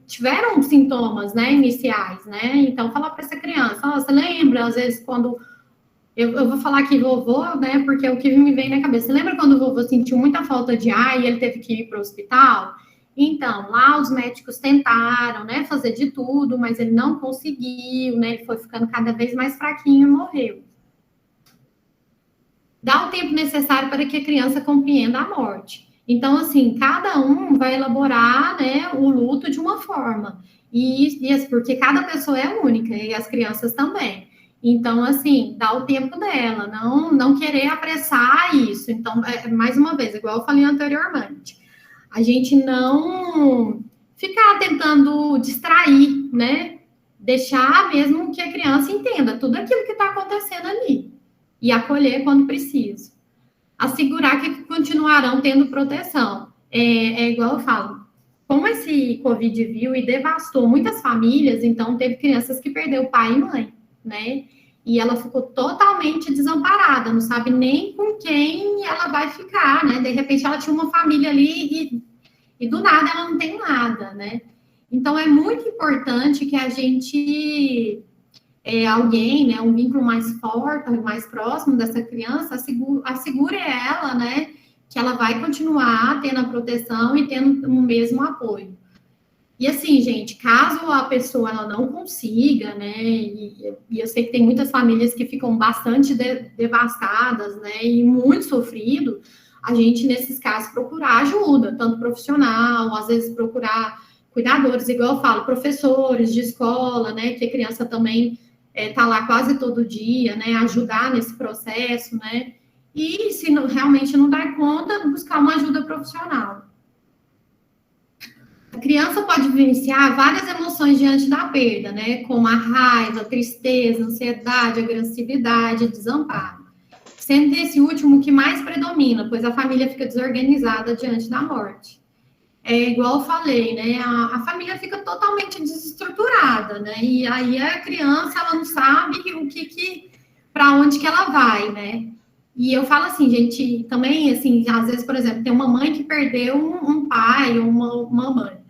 tiveram sintomas, né? Iniciais, né? Então, falar para essa criança, você lembra, às vezes, quando... Eu vou falar aqui vovô, né? Porque é o que me vem na cabeça. Você lembra quando o vovô sentiu muita falta de ar e ele teve que ir para o hospital? Então, lá os médicos tentaram, né, fazer de tudo, mas ele não conseguiu, né, ele foi ficando cada vez mais fraquinho e morreu. Dá o tempo necessário para que a criança compreenda a morte. Então, assim, cada um vai elaborar, né, o luto de uma forma. Porque cada pessoa é única, e as crianças também. Então, assim, dá o tempo dela, não querer apressar isso. Então, mais uma vez, igual eu falei anteriormente, a gente não ficar tentando distrair, né? Deixar mesmo que a criança entenda tudo aquilo que está acontecendo ali e acolher quando preciso. Assegurar que continuarão tendo proteção. É igual eu falo, como esse Covid viu e devastou muitas famílias, então teve crianças que perdeu pai e mãe, né? E ela ficou totalmente desamparada, não sabe nem com quem ela vai ficar, né? De repente ela tinha uma família ali e do nada ela não tem nada, né? Então é muito importante que a gente, alguém, né, um vínculo mais forte, mais próximo dessa criança, assegure ela, né, que ela vai continuar tendo a proteção e tendo o mesmo apoio. E assim, gente, caso a pessoa ela não consiga, né, e eu sei que tem muitas famílias que ficam bastante devastadas, né, e muito sofrido, a gente, nesses casos, procurar ajuda, tanto profissional, às vezes procurar cuidadores, igual eu falo, professores de escola, né, que a criança também tá lá quase todo dia, né, ajudar nesse processo, né, e se realmente não dar conta, buscar uma ajuda profissional. A criança pode vivenciar várias emoções diante da perda, né? Como a raiva, a tristeza, a ansiedade, a agressividade, desamparo. Sendo esse último o que mais predomina, pois a família fica desorganizada diante da morte. É igual eu falei, né? A família fica totalmente desestruturada, né? E aí a criança, ela não sabe para onde que ela vai, né? E eu falo assim, gente, também, assim, às vezes, por exemplo, tem uma mãe que perdeu um pai ou uma mãe.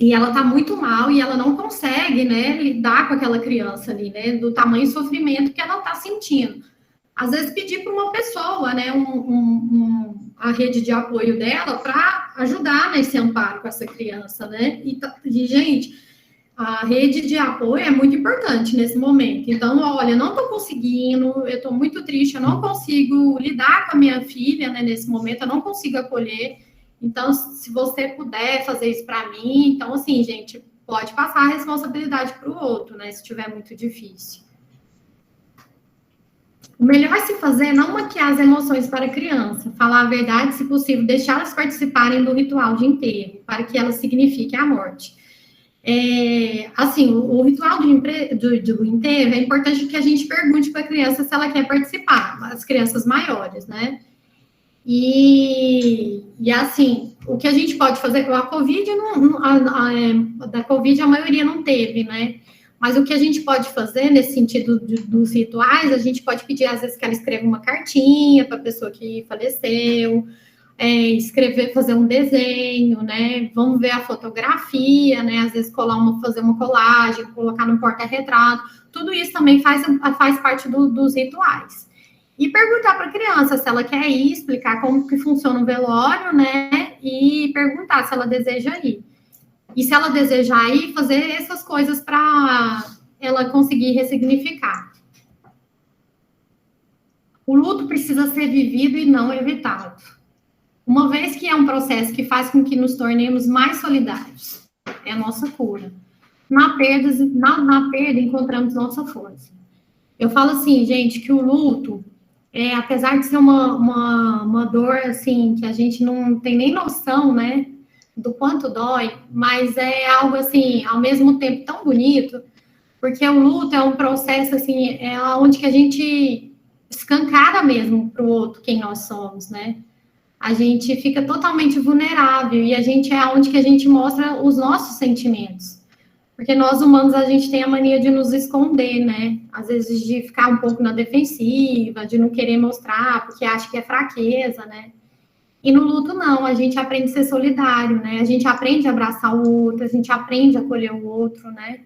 E ela tá muito mal e ela não consegue, né, lidar com aquela criança ali, né, do tamanho do sofrimento que ela tá sentindo. Às vezes pedir para uma pessoa, né, a rede de apoio dela para ajudar nesse amparo com essa criança, né, e, gente, a rede de apoio é muito importante nesse momento. Então, olha, não tô conseguindo, eu tô muito triste, eu não consigo lidar com a minha filha, né, nesse momento, eu não consigo acolher. Então, se você puder fazer isso para mim, então, assim, gente, pode passar a responsabilidade para o outro, né, se estiver muito difícil. O melhor se fazer é não maquiar as emoções para a criança, falar a verdade, se possível, deixá-las participarem do ritual de enterro, para que elas signifiquem a morte. Assim, o ritual do enterro é importante que a gente pergunte para a criança se ela quer participar, as crianças maiores, né? E assim, o que a gente pode fazer, a Covid, da Covid a maioria não teve, né? Mas o que a gente pode fazer nesse sentido dos rituais, a gente pode pedir, às vezes, que ela escreva uma cartinha para a pessoa que faleceu, fazer um desenho, né? Vamos ver a fotografia, né? Às vezes fazer uma colagem, colocar no porta-retrato. Tudo isso também faz parte dos rituais. E perguntar para a criança se ela quer ir, explicar como que funciona o velório, né? E perguntar se ela deseja ir. E se ela desejar ir, fazer essas coisas para ela conseguir ressignificar. O luto precisa ser vivido e não evitado. Uma vez que é um processo que faz com que nos tornemos mais solidários. É a nossa cura. Na perda encontramos nossa força. Eu falo assim, gente, que o luto, apesar de ser uma dor, assim, que a gente não tem nem noção, né? do quanto dói, mas é algo, assim, ao mesmo tempo tão bonito, porque o luto é um processo, assim, é onde que a gente escancara mesmo para o outro quem nós somos, né? A gente fica totalmente vulnerável e a gente é onde que a gente mostra os nossos sentimentos. Porque nós humanos, a gente tem a mania de nos esconder, né? Às vezes de ficar um pouco na defensiva, de não querer mostrar, porque acha que é fraqueza, né? E no luto, não, a gente aprende a ser solidário, né? A gente aprende a abraçar o outro, a gente aprende a acolher o outro, né?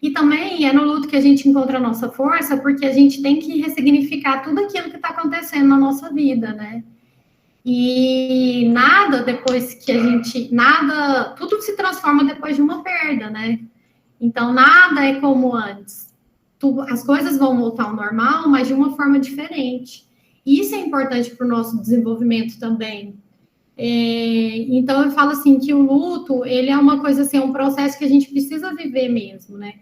E também é no luto que a gente encontra a nossa força, porque a gente tem que ressignificar tudo aquilo que está acontecendo na nossa vida, né? E nada depois que a gente... Nada... Tudo se transforma depois de uma perda, né? Então, nada é como antes. As coisas vão voltar ao normal, mas de uma forma diferente. E isso é importante para o nosso desenvolvimento também. Então, eu falo assim, que o luto, ele é uma coisa assim, é um processo que a gente precisa viver mesmo, né?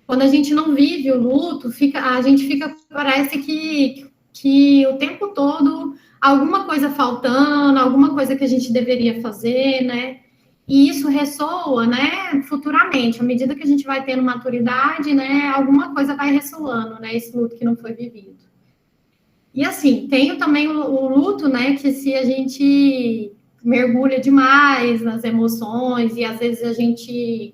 Quando a gente não vive o luto, a gente fica, parece que o tempo todo, alguma coisa faltando, alguma coisa que a gente deveria fazer, né? E isso ressoa, né, futuramente, à medida que a gente vai tendo maturidade, né, alguma coisa vai ressoando, né, esse luto que não foi vivido. E assim, tem também o luto, né, que se a gente mergulha demais nas emoções e às vezes a gente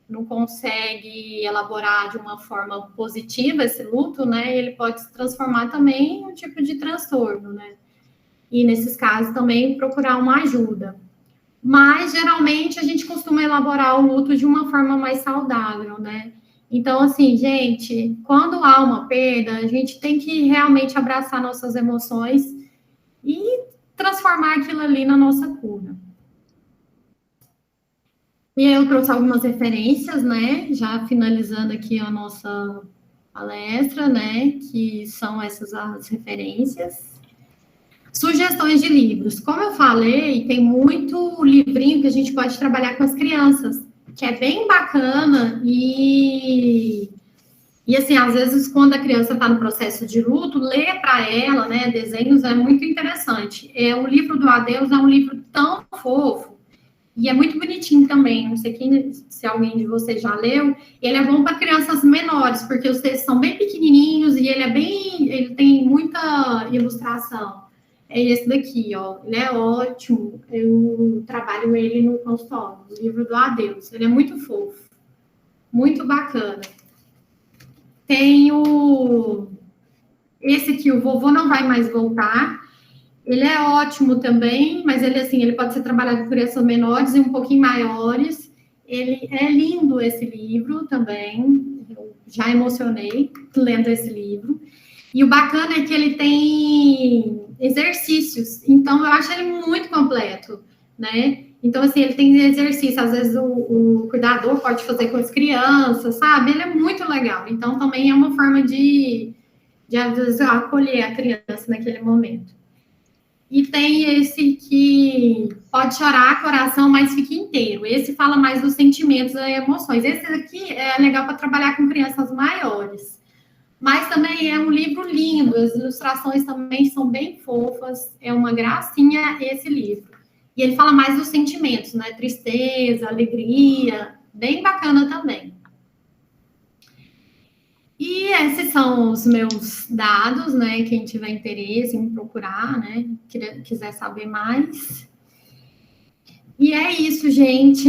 não consegue elaborar de uma forma positiva esse luto, né, ele pode se transformar também em um tipo de transtorno, né, e nesses casos também procurar uma ajuda. Mas, geralmente, a gente costuma elaborar o luto de uma forma mais saudável, né? Então, assim, gente, quando há uma perda, a gente tem que realmente abraçar nossas emoções e transformar aquilo ali na nossa cura. E eu trouxe algumas referências, né? Já finalizando aqui a nossa palestra, né? Que são essas as referências. Sugestões de livros. Como eu falei, tem muito livrinho que a gente pode trabalhar com as crianças, que é bem bacana e assim, às vezes, quando a criança está no processo de luto, ler para ela, né, desenhos é muito interessante. O livro do Adeus é um livro tão fofo e é muito bonitinho também. Não sei se alguém de vocês já leu. Ele é bom para crianças menores, porque os textos são bem pequenininhos e ele tem muita ilustração. É esse daqui, ó. Ele é ótimo. Eu trabalho ele no consultório, o livro do Adeus. Ele é muito fofo, muito bacana. Tem esse aqui, O Vovô Não Vai Mais Voltar. Ele é ótimo também, mas ele pode ser trabalhado com crianças menores e um pouquinho maiores. Ele é lindo, esse livro também. Eu já emocionei lendo esse livro. E o bacana é que ele tem exercícios, então eu acho ele muito completo, né? Então, assim, ele tem exercício, às vezes o cuidador pode fazer com as crianças, sabe? Ele é muito legal. Então, também é uma forma de às vezes, acolher a criança naquele momento. E tem esse que pode chorar coração, mas fica inteiro. Esse fala mais dos sentimentos e emoções. Esse aqui é legal para trabalhar com crianças maiores. Mas também é um livro lindo, as ilustrações também são bem fofas, é uma gracinha esse livro. E ele fala mais dos sentimentos, né? Tristeza, alegria, bem bacana também. E esses são os meus dados, né? Quem tiver interesse em procurar, né? Quiser saber mais. E é isso, gente.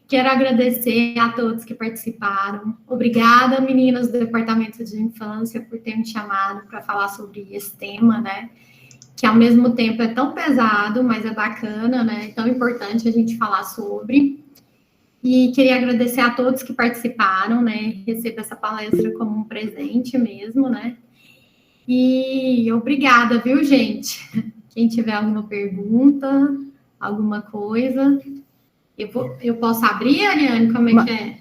Quero agradecer a todos que participaram. Obrigada, meninas do Departamento de Infância, por terem me chamado para falar sobre esse tema, né? Que ao mesmo tempo é tão pesado, mas é bacana, né? É tão importante a gente falar sobre. E queria agradecer a todos que participaram, né? Recebo essa palestra como um presente mesmo, né? E obrigada, viu, gente? Quem tiver alguma pergunta, alguma coisa... Eu posso abrir, Ariane? Como é que é?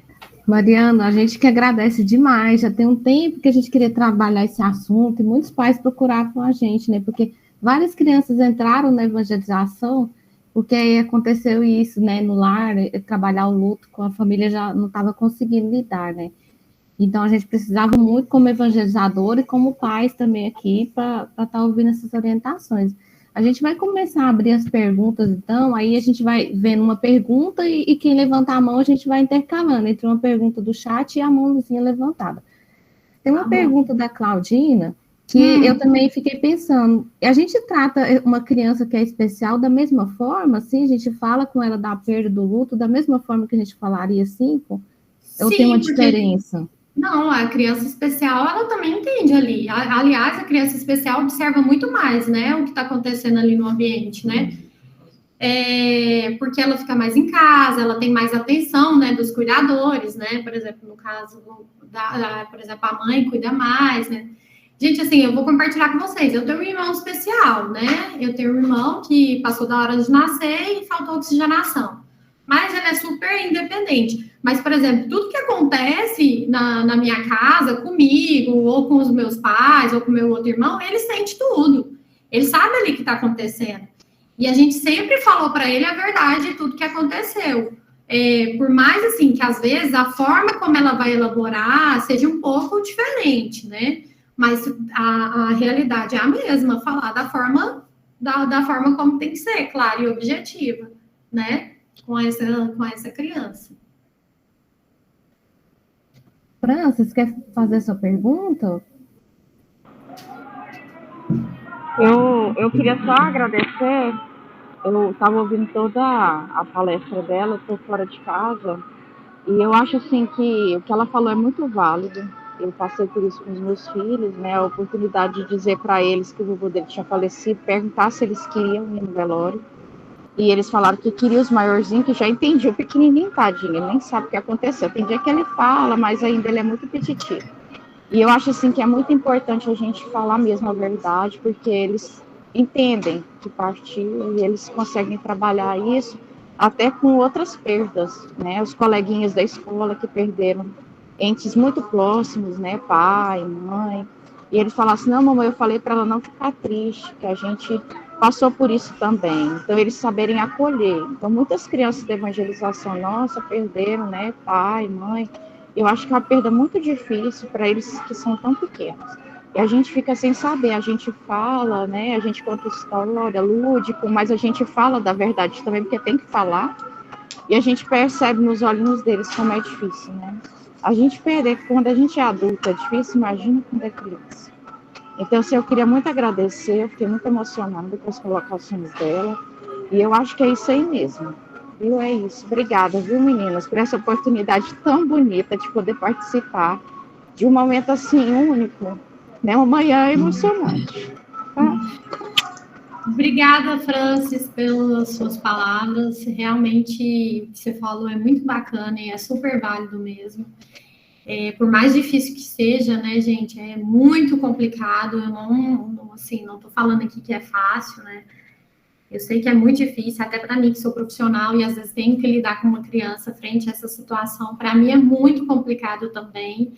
Mariana, a gente que agradece demais. Já tem um tempo que a gente queria trabalhar esse assunto e muitos pais procuravam a gente, né? Porque várias crianças entraram na evangelização porque aí aconteceu isso, né? No lar, trabalhar o luto com a família já não estava conseguindo lidar, né? Então, a gente precisava muito como evangelizador e como pais também aqui para estar ouvindo essas orientações. A gente vai começar a abrir as perguntas, então, aí a gente vai vendo uma pergunta e quem levantar a mão a gente vai intercalando entre uma pergunta do chat e a mãozinha levantada. Tem uma pergunta da Claudina que eu também fiquei pensando. A gente trata uma criança que é especial da mesma forma, assim? A gente fala com ela da perda do luto da mesma forma que a gente falaria 5? Ou tem uma diferença? Não, a criança especial, ela também entende ali. Aliás, a criança especial observa muito mais, né, o que está acontecendo ali no ambiente, né? Porque ela fica mais em casa, ela tem mais atenção, né, dos cuidadores, né? Por exemplo, no caso, por exemplo, a mãe cuida mais, né? Gente, assim, eu vou compartilhar com vocês. Eu tenho um irmão especial, né? Eu tenho um irmão que passou da hora de nascer e faltou oxigenação. Mas ele é super independente. Mas, por exemplo, tudo que acontece na minha casa, comigo, ou com os meus pais, ou com o meu outro irmão, ele sente tudo. Ele sabe ali o que está acontecendo. E a gente sempre falou para ele a verdade de tudo que aconteceu. Por mais, assim, que às vezes a forma como ela vai elaborar seja um pouco diferente, né? Mas a realidade é a mesma, falar da forma como tem que ser, clara e objetiva, né? Com essa criança. Francis, quer fazer sua pergunta? Eu queria só agradecer. Eu estava ouvindo toda a palestra dela, estou fora de casa, e eu acho assim que o que ela falou é muito válido. Eu passei por isso com os meus filhos, né? A oportunidade de dizer para eles que o vovô dele tinha falecido, perguntar se eles queriam ir no velório. E eles falaram que queria os maiorzinhos, que já entendi. O pequenininho, tadinho, ele nem sabe o que aconteceu. Tem dia que ele fala, mas ainda ele é muito petitivo. E eu acho assim que é muito importante a gente falar mesmo a verdade, porque eles entendem que partiu e eles conseguem trabalhar isso até com outras perdas, né? Os coleguinhas da escola que perderam entes muito próximos, né? Pai, mãe. E eles falaram assim, não, mamãe, eu falei para ela não ficar triste, que a gente passou por isso também. Então, eles saberem acolher. Então, muitas crianças de evangelização nossa perderam, né? Pai, mãe. Eu acho que é uma perda muito difícil para eles que são tão pequenos. E a gente fica sem saber, a gente fala, né? A gente conta história, lúdico, mas a gente fala da verdade também, porque tem que falar. E a gente percebe nos olhinhos deles como é difícil, né? A gente perder, quando a gente é adulto, é difícil, imagina quando é criança. Então, assim, eu queria muito agradecer, eu fiquei muito emocionada com as colocações dela. E eu acho que é isso aí mesmo. Viu? É isso. Obrigada, viu, meninas, por essa oportunidade tão bonita de poder participar de um momento assim único, né? Uma manhã emocionante. Tá? Obrigada, Francis, pelas suas palavras. Realmente, o que você falou é muito bacana e é super válido mesmo. Por mais difícil que seja, né, gente, é muito complicado. Eu não estou falando aqui que é fácil, né? Eu sei que é muito difícil, até para mim que sou profissional e às vezes tenho que lidar com uma criança frente a essa situação. Para mim é muito complicado também,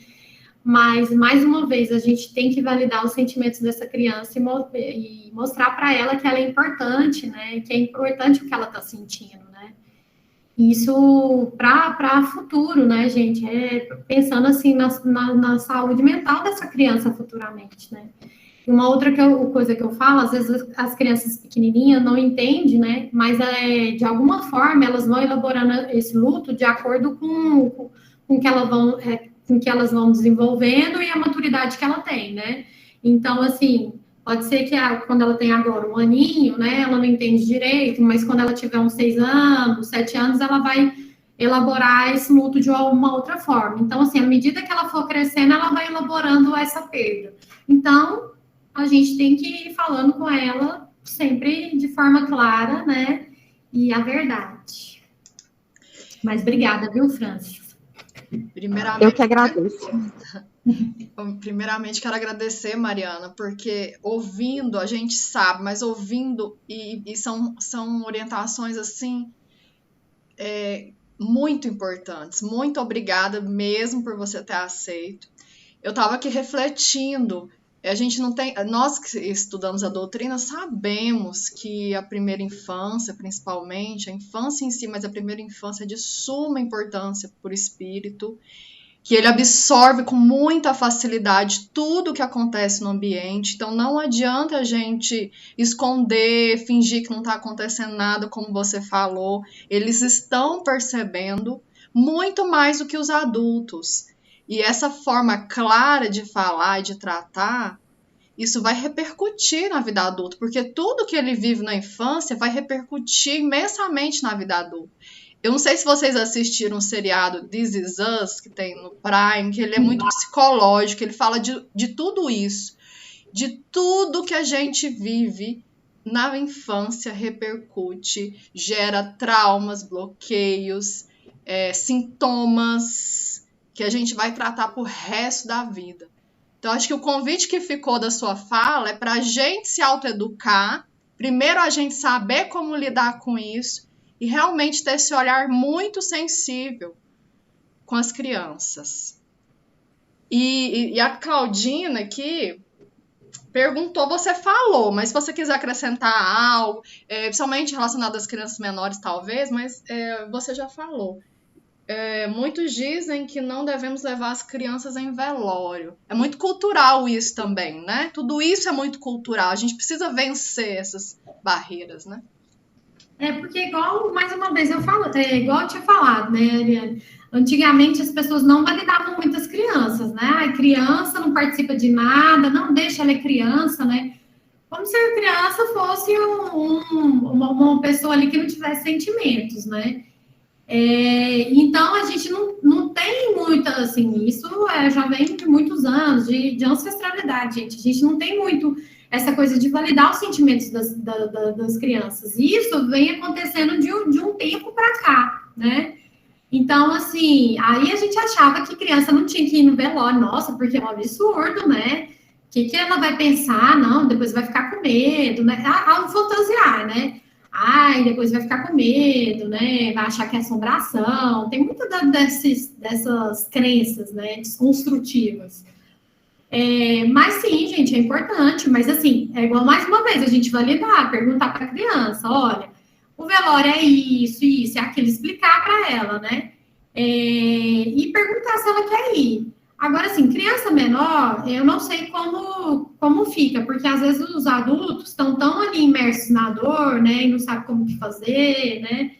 mas, mais uma vez, a gente tem que validar os sentimentos dessa criança e mostrar para ela que ela é importante, né? Que é importante o que ela está sentindo, né? Isso para futuro, né, gente? Pensando assim na saúde mental dessa criança futuramente, né? Uma outra coisa que eu falo, às vezes as crianças pequenininhas não entendem, né? Mas de alguma forma elas vão elaborando esse luto de acordo com que elas vão desenvolvendo e a maturidade que ela tem, né? Então, assim, pode ser que quando ela tem agora 1 aninho, né? Ela não entende direito, mas quando ela tiver uns 6 anos, 7 anos, ela vai elaborar esse luto de uma outra forma. Então, assim, à medida que ela for crescendo, ela vai elaborando essa perda. Então, a gente tem que ir falando com ela sempre de forma clara, né? E a verdade. Mas obrigada, viu, Francis? Eu que agradeço. Primeiramente, quero agradecer, Mariana, porque ouvindo, a gente sabe, mas ouvindo, e são orientações, assim, muito importantes. Muito obrigada mesmo por você ter aceito. Eu estava aqui refletindo. A gente não tem, nós que estudamos a doutrina sabemos que a primeira infância, principalmente, a infância em si, mas a primeira infância é de suma importância para o espírito. que ele absorve com muita facilidade tudo que acontece no ambiente. Então, não adianta a gente esconder, fingir que não está acontecendo nada, como você falou. Eles estão percebendo muito mais do que os adultos. E essa forma clara de falar e de tratar, isso vai repercutir na vida adulta, porque tudo que ele vive na infância vai repercutir imensamente na vida adulta. Eu não sei se vocês assistiram o seriado This Is Us, que tem no Prime, que ele é muito psicológico, ele fala de tudo isso, de tudo que a gente vive na infância repercute, gera traumas, bloqueios, sintomas que a gente vai tratar pro resto da vida. Então, acho que o convite que ficou da sua fala é para a gente se autoeducar, primeiro a gente saber como lidar com isso, e realmente ter esse olhar muito sensível com as crianças. E a Claudina aqui perguntou, você falou, mas se você quiser acrescentar algo, principalmente relacionado às crianças menores, talvez, mas você já falou. Muitos dizem que não devemos levar as crianças em velório. É muito cultural isso também, né? Tudo isso é muito cultural. A gente precisa vencer essas barreiras, né? Porque igual, mais uma vez, eu falo, igual eu tinha falado, né, Ariane? Antigamente as pessoas não validavam muitas crianças, né? A criança não participa de nada, não deixa ela é criança, né? Como se a criança fosse uma pessoa ali que não tivesse sentimentos, né? Então a gente não tem muita, assim, isso já vem de muitos anos, de ancestralidade, gente. A gente não tem muito essa coisa de validar os sentimentos das crianças. E isso vem acontecendo de um tempo para cá, né? Então, assim, aí a gente achava que criança não tinha que ir no velório. Nossa, porque é um absurdo, né? O que ela vai pensar? Não, depois vai ficar com medo, né? Ao fantasiar, né? Ai, depois vai ficar com medo, né? Vai achar que é assombração. Tem muitas dessas crenças, né? Desconstrutivas. Mas sim, gente, é importante. Mas assim, é igual mais uma vez, a gente validar, perguntar para a criança, olha, o velório é isso, é aquilo, explicar para ela, né? E perguntar se ela quer ir. Agora, assim, criança menor, eu não sei como fica, porque às vezes os adultos estão tão ali imersos na dor, né? E não sabem como que fazer, né?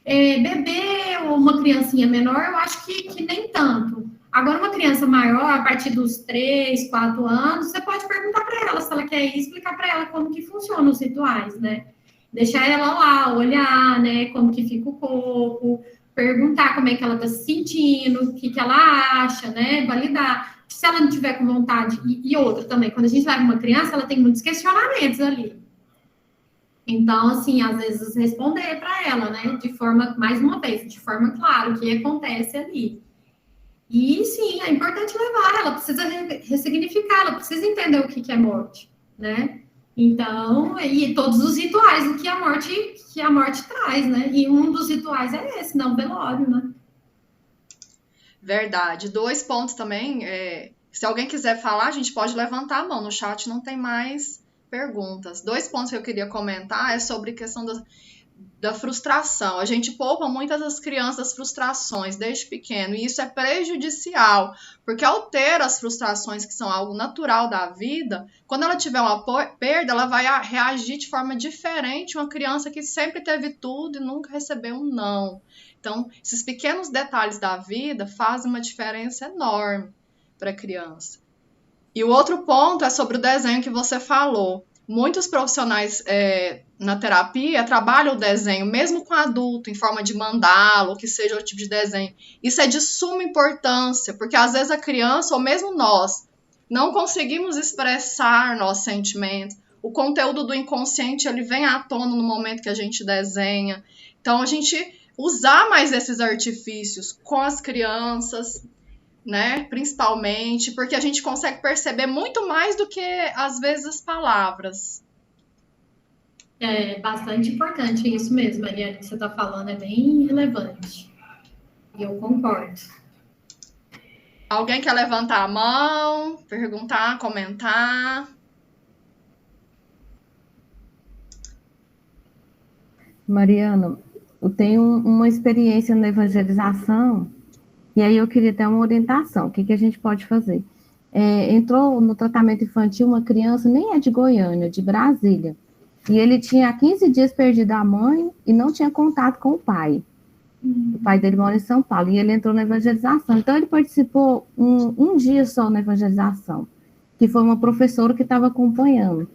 Bebê ou uma criancinha menor, eu acho que nem tanto. Agora, uma criança maior, a partir dos 3, 4 anos, você pode perguntar para ela se ela quer ir, explicar para ela como que funcionam os rituais, né? Deixar ela lá, olhar, né? Como que fica o corpo, perguntar como é que ela está se sentindo, o que ela acha, né? Validar. Se ela não tiver com vontade, e outra também, quando a gente leva uma criança, ela tem muitos questionamentos ali. Então, assim, às vezes responder para ela, né? De forma, mais uma vez, de forma clara, o que acontece ali. E sim, é importante levar, ela precisa ressignificar, ela precisa entender o que é morte, né? Então, e todos os rituais do que a morte traz, né? E um dos rituais é esse, não, velório, né? Verdade. 2 pontos também. Se alguém quiser falar, a gente pode levantar a mão. No chat não tem mais perguntas. 2 pontos que eu queria comentar é sobre a questão da frustração. A gente poupa muitas das crianças das frustrações desde pequeno, e isso é prejudicial, porque ao ter as frustrações, que são algo natural da vida, quando ela tiver uma perda, ela vai reagir de forma diferente uma criança que sempre teve tudo e nunca recebeu um não. Então, esses pequenos detalhes da vida fazem uma diferença enorme para a criança. E o outro ponto é sobre o desenho que você falou. Muitos profissionais na terapia trabalham o desenho, mesmo com adulto, em forma de mandala, ou que seja o tipo de desenho. Isso é de suma importância, porque às vezes a criança, ou mesmo nós, não conseguimos expressar nossos sentimentos. O conteúdo do inconsciente, ele vem à tona no momento que a gente desenha. Então, a gente usar mais esses artifícios com as crianças, né, principalmente, porque a gente consegue perceber muito mais do que, às vezes, as palavras. É bastante importante isso mesmo, Mariane, que você está falando, é bem relevante. E eu concordo. Alguém quer levantar a mão, perguntar, comentar? Mariana, eu tenho uma experiência na evangelização E aí eu queria ter uma orientação, o que a gente pode fazer? Entrou no tratamento infantil uma criança, nem é de Goiânia, de Brasília, e ele tinha há 15 dias perdido a mãe e não tinha contato com o pai. O pai dele mora em São Paulo, e ele entrou na evangelização. Então, ele participou um dia só na evangelização, que foi uma professora que estava acompanhando.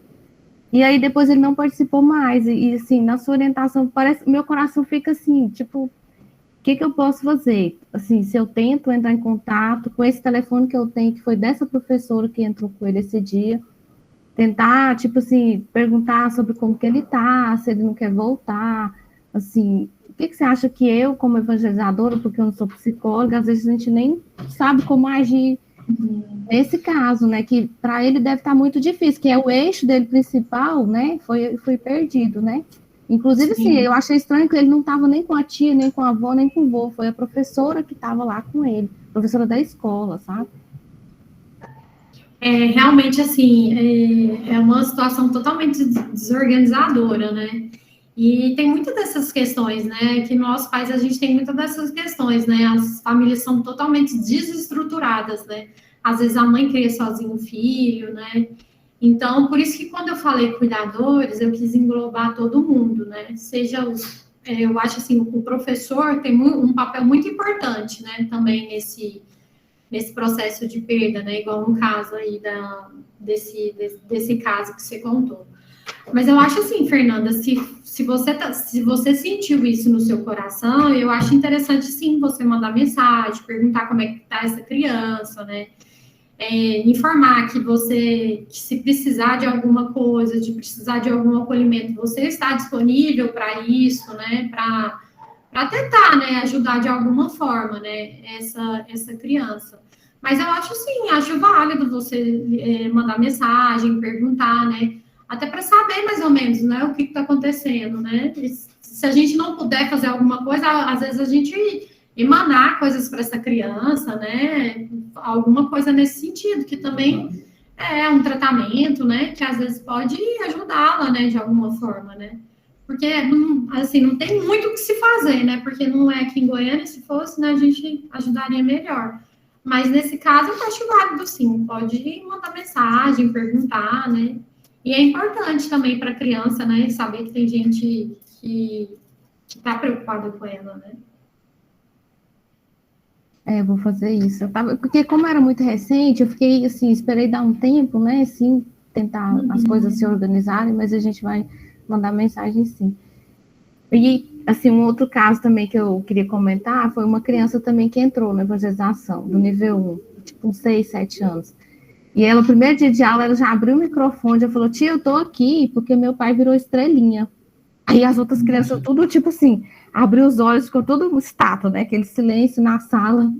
E aí, depois ele não participou mais. E assim, na sua orientação, meu coração fica assim, tipo, o que eu posso fazer? Assim, se eu tento entrar em contato com esse telefone que eu tenho, que foi dessa professora que entrou com ele esse dia, tentar, tipo assim, perguntar sobre como que ele tá, se ele não quer voltar, assim, o que você acha que eu, como evangelizadora, porque eu não sou psicóloga, às vezes a gente nem sabe como agir nesse caso, né, que para ele deve estar muito difícil, que é o eixo dele principal, né, foi perdido, né. Inclusive, assim, eu achei estranho que ele não estava nem com a tia, nem com a avó, nem com o vô, foi a professora que estava lá com ele, professora da escola, sabe? Realmente, assim, é uma situação totalmente desorganizadora, né? E tem muitas dessas questões, né? Que nós pais, a gente tem muitas dessas questões, né? As famílias são totalmente desestruturadas, né? Às vezes a mãe cria sozinho o filho, né? Então, por isso que quando eu falei cuidadores, eu quis englobar todo mundo, né? Seja os... eu acho, assim, o professor tem um papel muito importante, né? Também nesse processo de perda, né? Igual no caso aí desse caso que você contou. Mas eu acho assim, Fernanda, se você sentiu isso no seu coração, eu acho interessante sim você mandar mensagem, perguntar como é que tá essa criança, né? Informar que se precisar de alguma coisa, de precisar de algum acolhimento, você está disponível para isso, né? Para tentar, né, ajudar de alguma forma, né, essa criança. Mas eu acho sim, acho válido você mandar mensagem, perguntar, né, até para saber mais ou menos, né, o que está acontecendo, né. E se a gente não puder fazer alguma coisa, às vezes a gente emanar coisas para essa criança, né, alguma coisa nesse sentido, que também é um tratamento, né, que às vezes pode ajudá-la, né, de alguma forma, né. Porque, assim, não tem muito o que se fazer, né? Porque não é aqui em Goiânia, se fosse, né, a gente ajudaria melhor. Mas nesse caso, eu acho válido, sim. Pode mandar mensagem, perguntar, né? E é importante também para a criança, né? Saber que tem gente que está preocupada com ela, né? Eu vou fazer isso. Porque como era muito recente, eu fiquei, assim, esperei dar um tempo, né? Assim, tentar as coisas se organizarem, mas a gente vai mandar mensagem sim. E, assim, um outro caso também que eu queria comentar foi uma criança também que entrou na evangelização, do nível 1, tipo, uns 6, 7 anos. E ela, no primeiro dia de aula, ela já abriu o microfone, já falou, tia, eu tô aqui porque meu pai virou estrelinha. Aí as outras crianças, tudo, tipo assim, abriu os olhos, ficou todo estátua, né? Aquele silêncio na sala.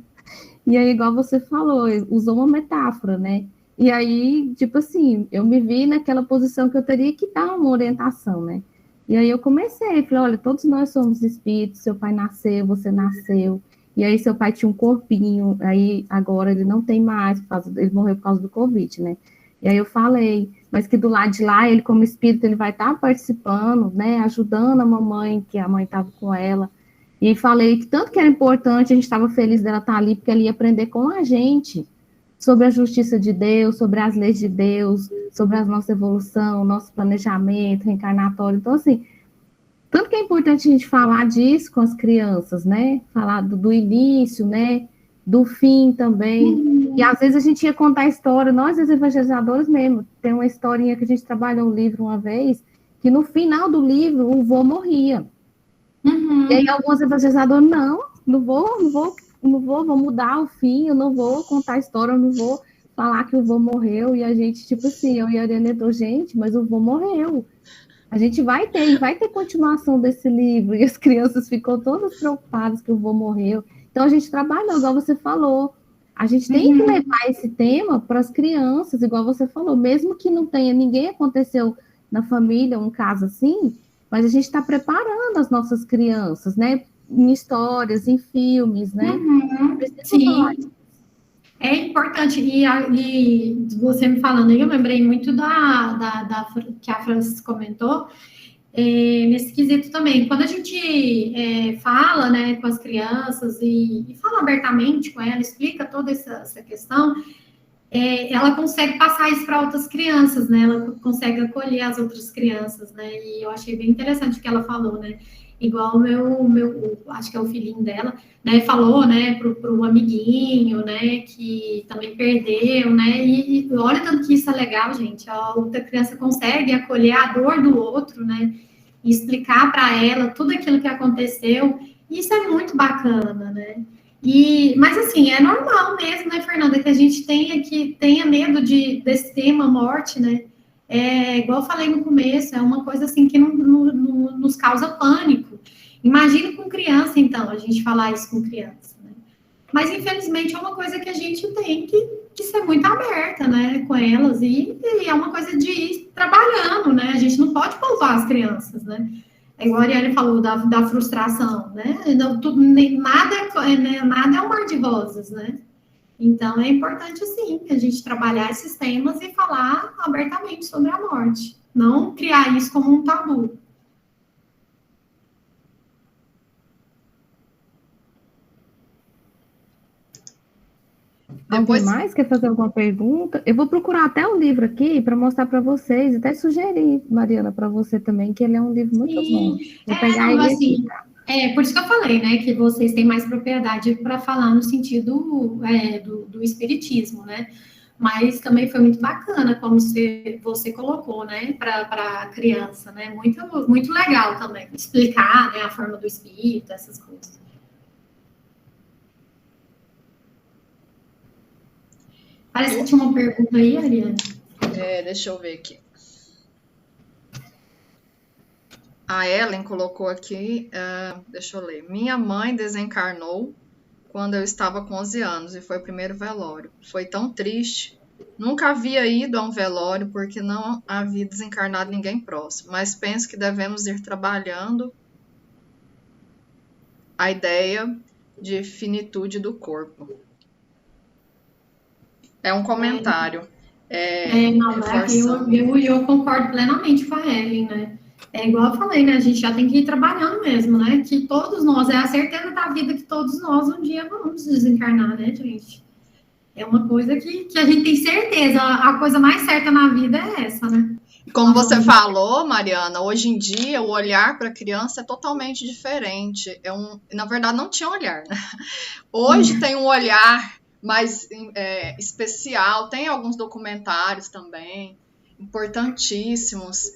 E aí, igual você falou, usou uma metáfora, né? E aí, tipo assim, eu me vi naquela posição que eu teria que dar uma orientação, né? E aí eu comecei, falei, olha, todos nós somos espíritos, seu pai nasceu, você nasceu, e aí seu pai tinha um corpinho, aí agora ele não tem mais, ele morreu por causa do Covid, né? E aí eu falei, mas que do lado de lá, ele como espírito, ele vai estar participando, né, ajudando a mamãe, que a mãe estava com ela, e falei que tanto que era importante, a gente estava feliz dela estar ali, porque ela ia aprender com a gente, sobre a justiça de Deus, sobre as leis de Deus, sobre a nossa evolução, nosso planejamento reencarnatório. Então, assim, tanto que é importante a gente falar disso com as crianças, né? Falar do início, né? Do fim também. E às vezes a gente ia contar a história, nós, as evangelizadores mesmo, tem uma historinha que a gente trabalhou um livro uma vez, que no final do livro o vô morria. E aí alguns evangelizadores, não vou mudar o fim, eu não vou contar a história, eu não vou falar que o vô morreu, e a gente, tipo assim, eu e a Ariane entrou, gente, mas o vô morreu. A gente vai ter continuação desse livro, e as crianças ficam todas preocupadas que o vô morreu. Então a gente trabalha, igual você falou, a gente tem que levar esse tema para as crianças, igual você falou, mesmo que não tenha, ninguém aconteceu na família um caso assim, mas a gente está preparando as nossas crianças, né? Em histórias, em filmes, né? Sim. É importante. E você me falando aí, eu lembrei muito que a Francis comentou, nesse quesito também. Quando a gente fala, né, com as crianças e fala abertamente com ela, explica toda essa questão, ela consegue passar isso para outras crianças, né? Ela consegue acolher as outras crianças, né? E eu achei bem interessante o que ela falou, né? Igual acho que é o filhinho dela, né? Falou, né, pro amiguinho, né, que também perdeu, né? E olha tanto que isso é legal, gente. A outra criança consegue acolher a dor do outro, né? E explicar para ela tudo aquilo que aconteceu. Isso é muito bacana, né? Mas assim, é normal mesmo, né, Fernanda, que a gente tenha medo desse tema morte, né? Igual eu falei no começo, é uma coisa assim que não nos causa pânico. Imagina com criança, então, a gente falar isso com criança, né? Mas infelizmente é uma coisa que a gente tem que ser muito aberta, né, com elas, e é uma coisa de ir trabalhando, né? A gente não pode poupar as crianças, né? Igual a Ariane falou da frustração, né? Nada é um mar de rosas, né? Então, é importante, sim, a gente trabalhar esses temas e falar abertamente sobre a morte. Não criar isso como um tabu. Alguém mais quer fazer alguma pergunta? Eu vou procurar até o livro aqui para mostrar para vocês, até sugerir, Mariana, para você também, que ele é um livro muito bom. Vou pegar ele aqui, tá? Por isso que eu falei, né, que vocês têm mais propriedade para falar no sentido do espiritismo, né? Mas também foi muito bacana como você colocou, né, para a criança, né? Muito, muito legal também explicar, né, a forma do espírito, essas coisas. Parece que tinha uma pergunta aí, Ariane. Deixa eu ver aqui. A Ellen colocou aqui, deixa eu ler. Minha mãe desencarnou quando eu estava com 11 anos e foi o primeiro velório. Foi tão triste. Nunca havia ido a um velório porque não havia desencarnado ninguém próximo, mas penso que devemos ir trabalhando a ideia de finitude do corpo. É um comentário. Eu concordo plenamente com a Ellen, né? É igual eu falei, né? A gente já tem que ir trabalhando mesmo, né? Que todos nós, é a certeza da vida que todos nós um dia vamos desencarnar, né, gente? É uma coisa que a gente tem certeza. A coisa mais certa na vida é essa, né? Como você falou, Mariana, hoje em dia o olhar para a criança é totalmente diferente. Na verdade, não tinha olhar, né? Hoje tem um olhar mais especial, tem alguns documentários também, importantíssimos.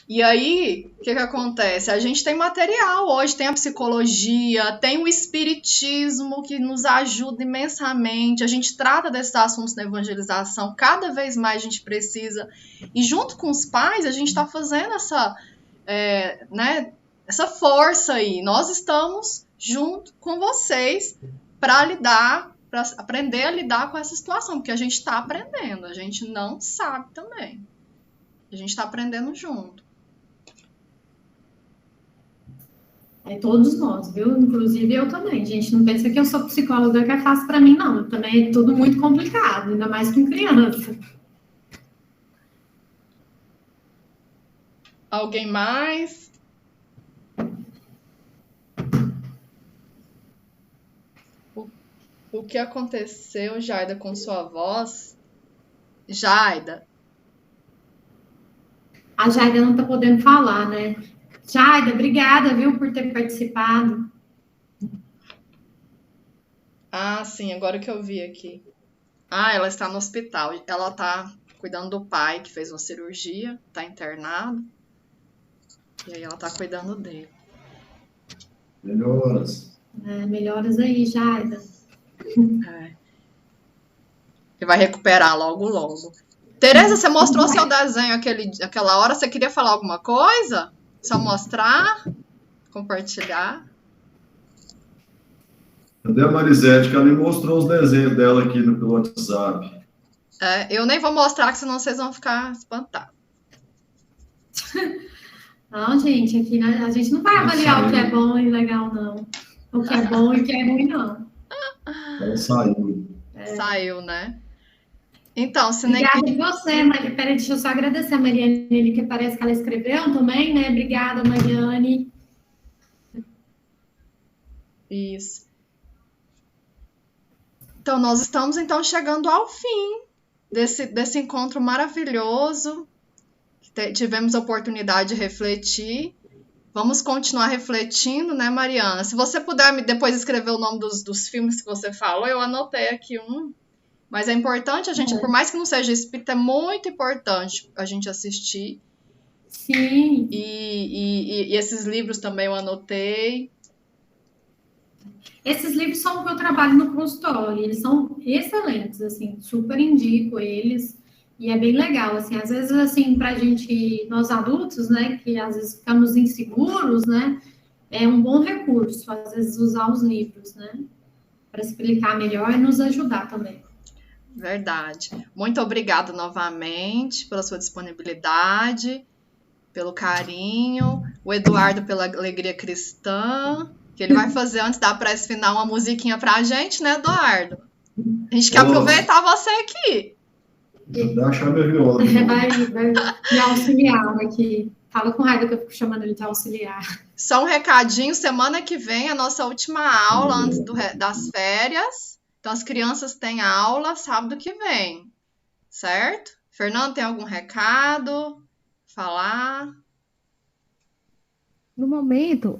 E aí, o que acontece? A gente tem material hoje, tem a psicologia, tem o espiritismo que nos ajuda imensamente, a gente trata desses assuntos na evangelização, cada vez mais a gente precisa, e junto com os pais a gente está fazendo essa força aí, nós estamos junto com vocês para aprender a lidar com essa situação, porque a gente está aprendendo, a gente não sabe também. A gente está aprendendo junto. Todos nós, viu? Inclusive eu também. Gente, não pensa que eu sou psicóloga que é fácil para mim, não. Também é tudo muito complicado, ainda mais com criança. Alguém mais? O que aconteceu, Jaida, com sua voz? Jaida. A Jaida não está podendo falar, né? Jaida, obrigada, viu, por ter participado. Ah, sim, agora que eu vi aqui. Ela está no hospital. Ela está cuidando do pai, que fez uma cirurgia, está internado. E aí ela está cuidando dele. Melhoras. Melhoras aí, Jaida. Ele vai recuperar logo, logo. Tereza, você mostrou seu desenho aquela hora, você queria falar alguma coisa? Só mostrar? Compartilhar? Cadê a Marisete, que ela me mostrou os desenhos dela aqui pelo WhatsApp. Eu nem vou mostrar, que senão vocês vão ficar espantados. Não, gente, aqui a gente não vai avaliar o que é bom e legal, não. O que é bom e o que é ruim, não. Ela saiu. Saiu, né? Então, se Obrigada a você, Mariane. Peraí, deixa eu só agradecer a Mariane, que parece que ela escreveu também, né? Obrigada, Mariane. Isso. Então, nós estamos então chegando ao fim desse encontro maravilhoso. Tivemos a oportunidade de refletir. Vamos continuar refletindo, né, Mariana? Se você puder depois escrever o nome dos filmes que você falou, eu anotei aqui um. Mas é importante a gente, por mais que não seja espírita, é muito importante a gente assistir. Sim. E esses livros também eu anotei. Esses livros são o que eu trabalho no consultório. Eles são excelentes, assim, super indico eles. E é bem legal, assim, às vezes, assim, pra gente, nós adultos, né, que às vezes ficamos inseguros, né, é um bom recurso, às vezes, usar os livros, né, para explicar melhor e nos ajudar também. Verdade. Muito obrigada novamente pela sua disponibilidade, pelo carinho. O Eduardo pela alegria cristã, que ele vai fazer antes da prece final uma musiquinha pra gente, né, Eduardo? A gente quer aproveitar você aqui. Vou achar minha viola. Vai me auxiliar aqui. Fala com raiva que eu fico chamando ele de auxiliar. Só um recadinho, semana que vem a nossa última aula antes das férias. Então, as crianças têm aula sábado que vem, certo? Fernando, tem algum recado? Falar? No momento,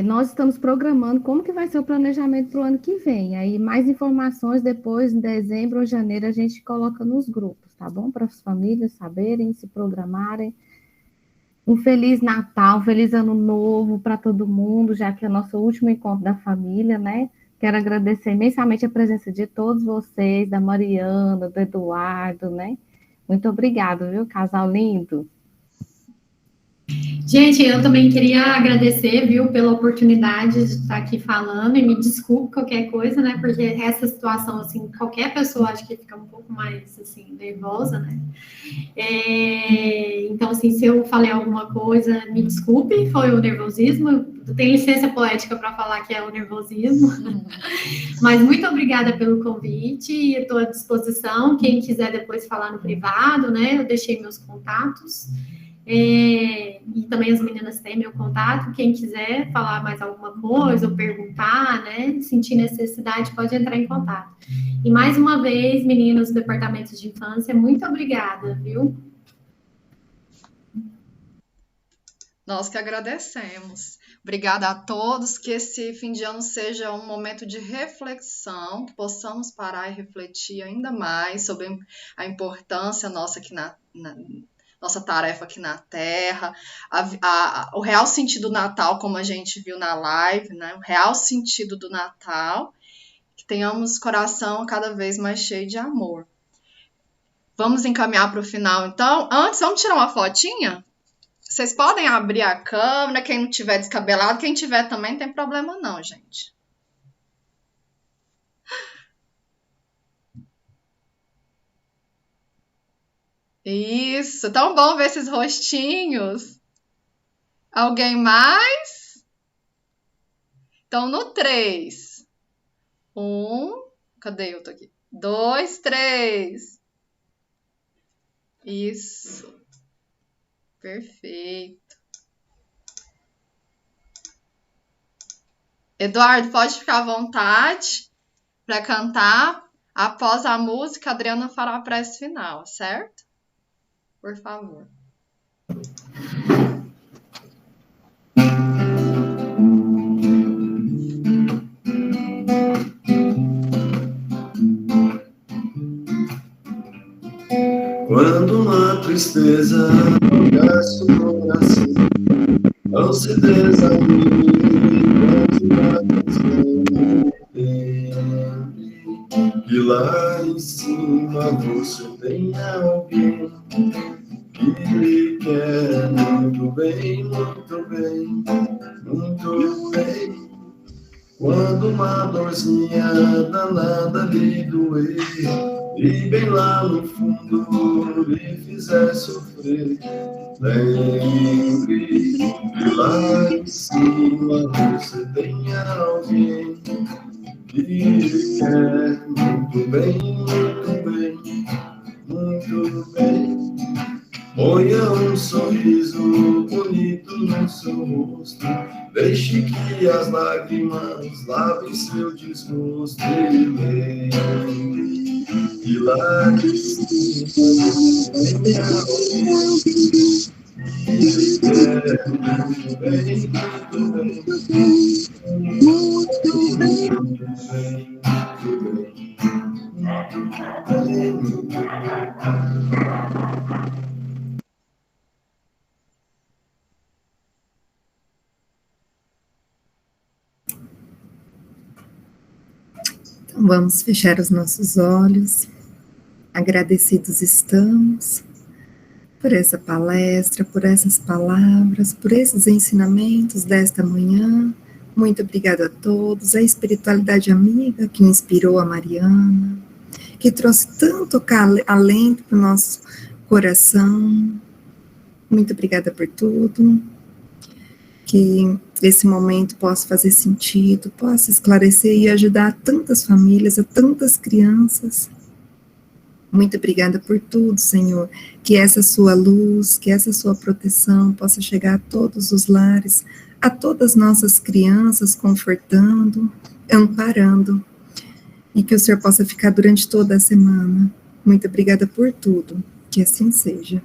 nós estamos programando como que vai ser o planejamento para o ano que vem. Aí, mais informações depois, em dezembro ou janeiro, a gente coloca nos grupos, tá bom? Para as famílias saberem, se programarem. Um Feliz Natal, um Feliz Ano Novo para todo mundo, já que é o nosso último encontro da família, né? Quero agradecer imensamente a presença de todos vocês, da Mariana, do Eduardo, né? Muito obrigada, viu, casal lindo. Gente, eu também queria agradecer, viu, pela oportunidade de estar aqui falando, e me desculpe qualquer coisa, né, porque essa situação, assim, qualquer pessoa acho que fica um pouco mais, assim, nervosa, né, então, assim, se eu falei alguma coisa, me desculpe, foi o nervosismo, eu tenho licença poética para falar que é o nervosismo, mas muito obrigada pelo convite, e estou à disposição, quem quiser depois falar no privado, né, eu deixei meus contatos, e também as meninas têm meu contato, quem quiser falar mais alguma coisa ou perguntar, né, sentir necessidade, pode entrar em contato. E mais uma vez, meninas do Departamento de Infância, muito obrigada, viu? Nós que agradecemos. Obrigada a todos, que esse fim de ano seja um momento de reflexão, que possamos parar e refletir ainda mais sobre a importância nossa aqui nossa tarefa aqui na Terra, o real sentido do Natal, como a gente viu na live, né? O real sentido do Natal, que tenhamos coração cada vez mais cheio de amor. Vamos encaminhar para o final, então. Antes, vamos tirar uma fotinha? Vocês podem abrir a câmera, quem não tiver descabelado, quem tiver também não tem problema não, gente. Isso, tão bom ver esses rostinhos. Alguém mais? Então, no 3. 1. Cadê eu? Tô aqui. 2, 3. Isso. Perfeito. Eduardo, pode ficar à vontade para cantar. Após a música, a Adriana fará a prece final, certo? Por favor. Quando uma tristeza afogasse o coração, não se desanime, que lá em cima você tem alguém que lhe quer muito bem, muito bem, muito bem. Quando uma dorzinha danada lhe doer, e bem lá no fundo lhe fizer sofrer, lembre que lá em cima você tem alguém que lhe quer muito bem, muito bem, lágrimas, lave seu desgosto e vem. E lágrimas, Então, vamos fechar os nossos olhos. Agradecidos estamos por essa palestra, por essas palavras, por esses ensinamentos desta manhã. Muito obrigada a todos, a espiritualidade amiga que inspirou a Mariana, que trouxe tanto alento para o nosso coração. Muito obrigada por tudo. Que esse momento possa fazer sentido, possa esclarecer e ajudar a tantas famílias, a tantas crianças. Muito obrigada por tudo, Senhor. Que essa sua luz, que essa sua proteção possa chegar a todos os lares, a todas as nossas crianças, confortando, amparando. E que o Senhor possa ficar durante toda a semana. Muito obrigada por tudo. Que assim seja.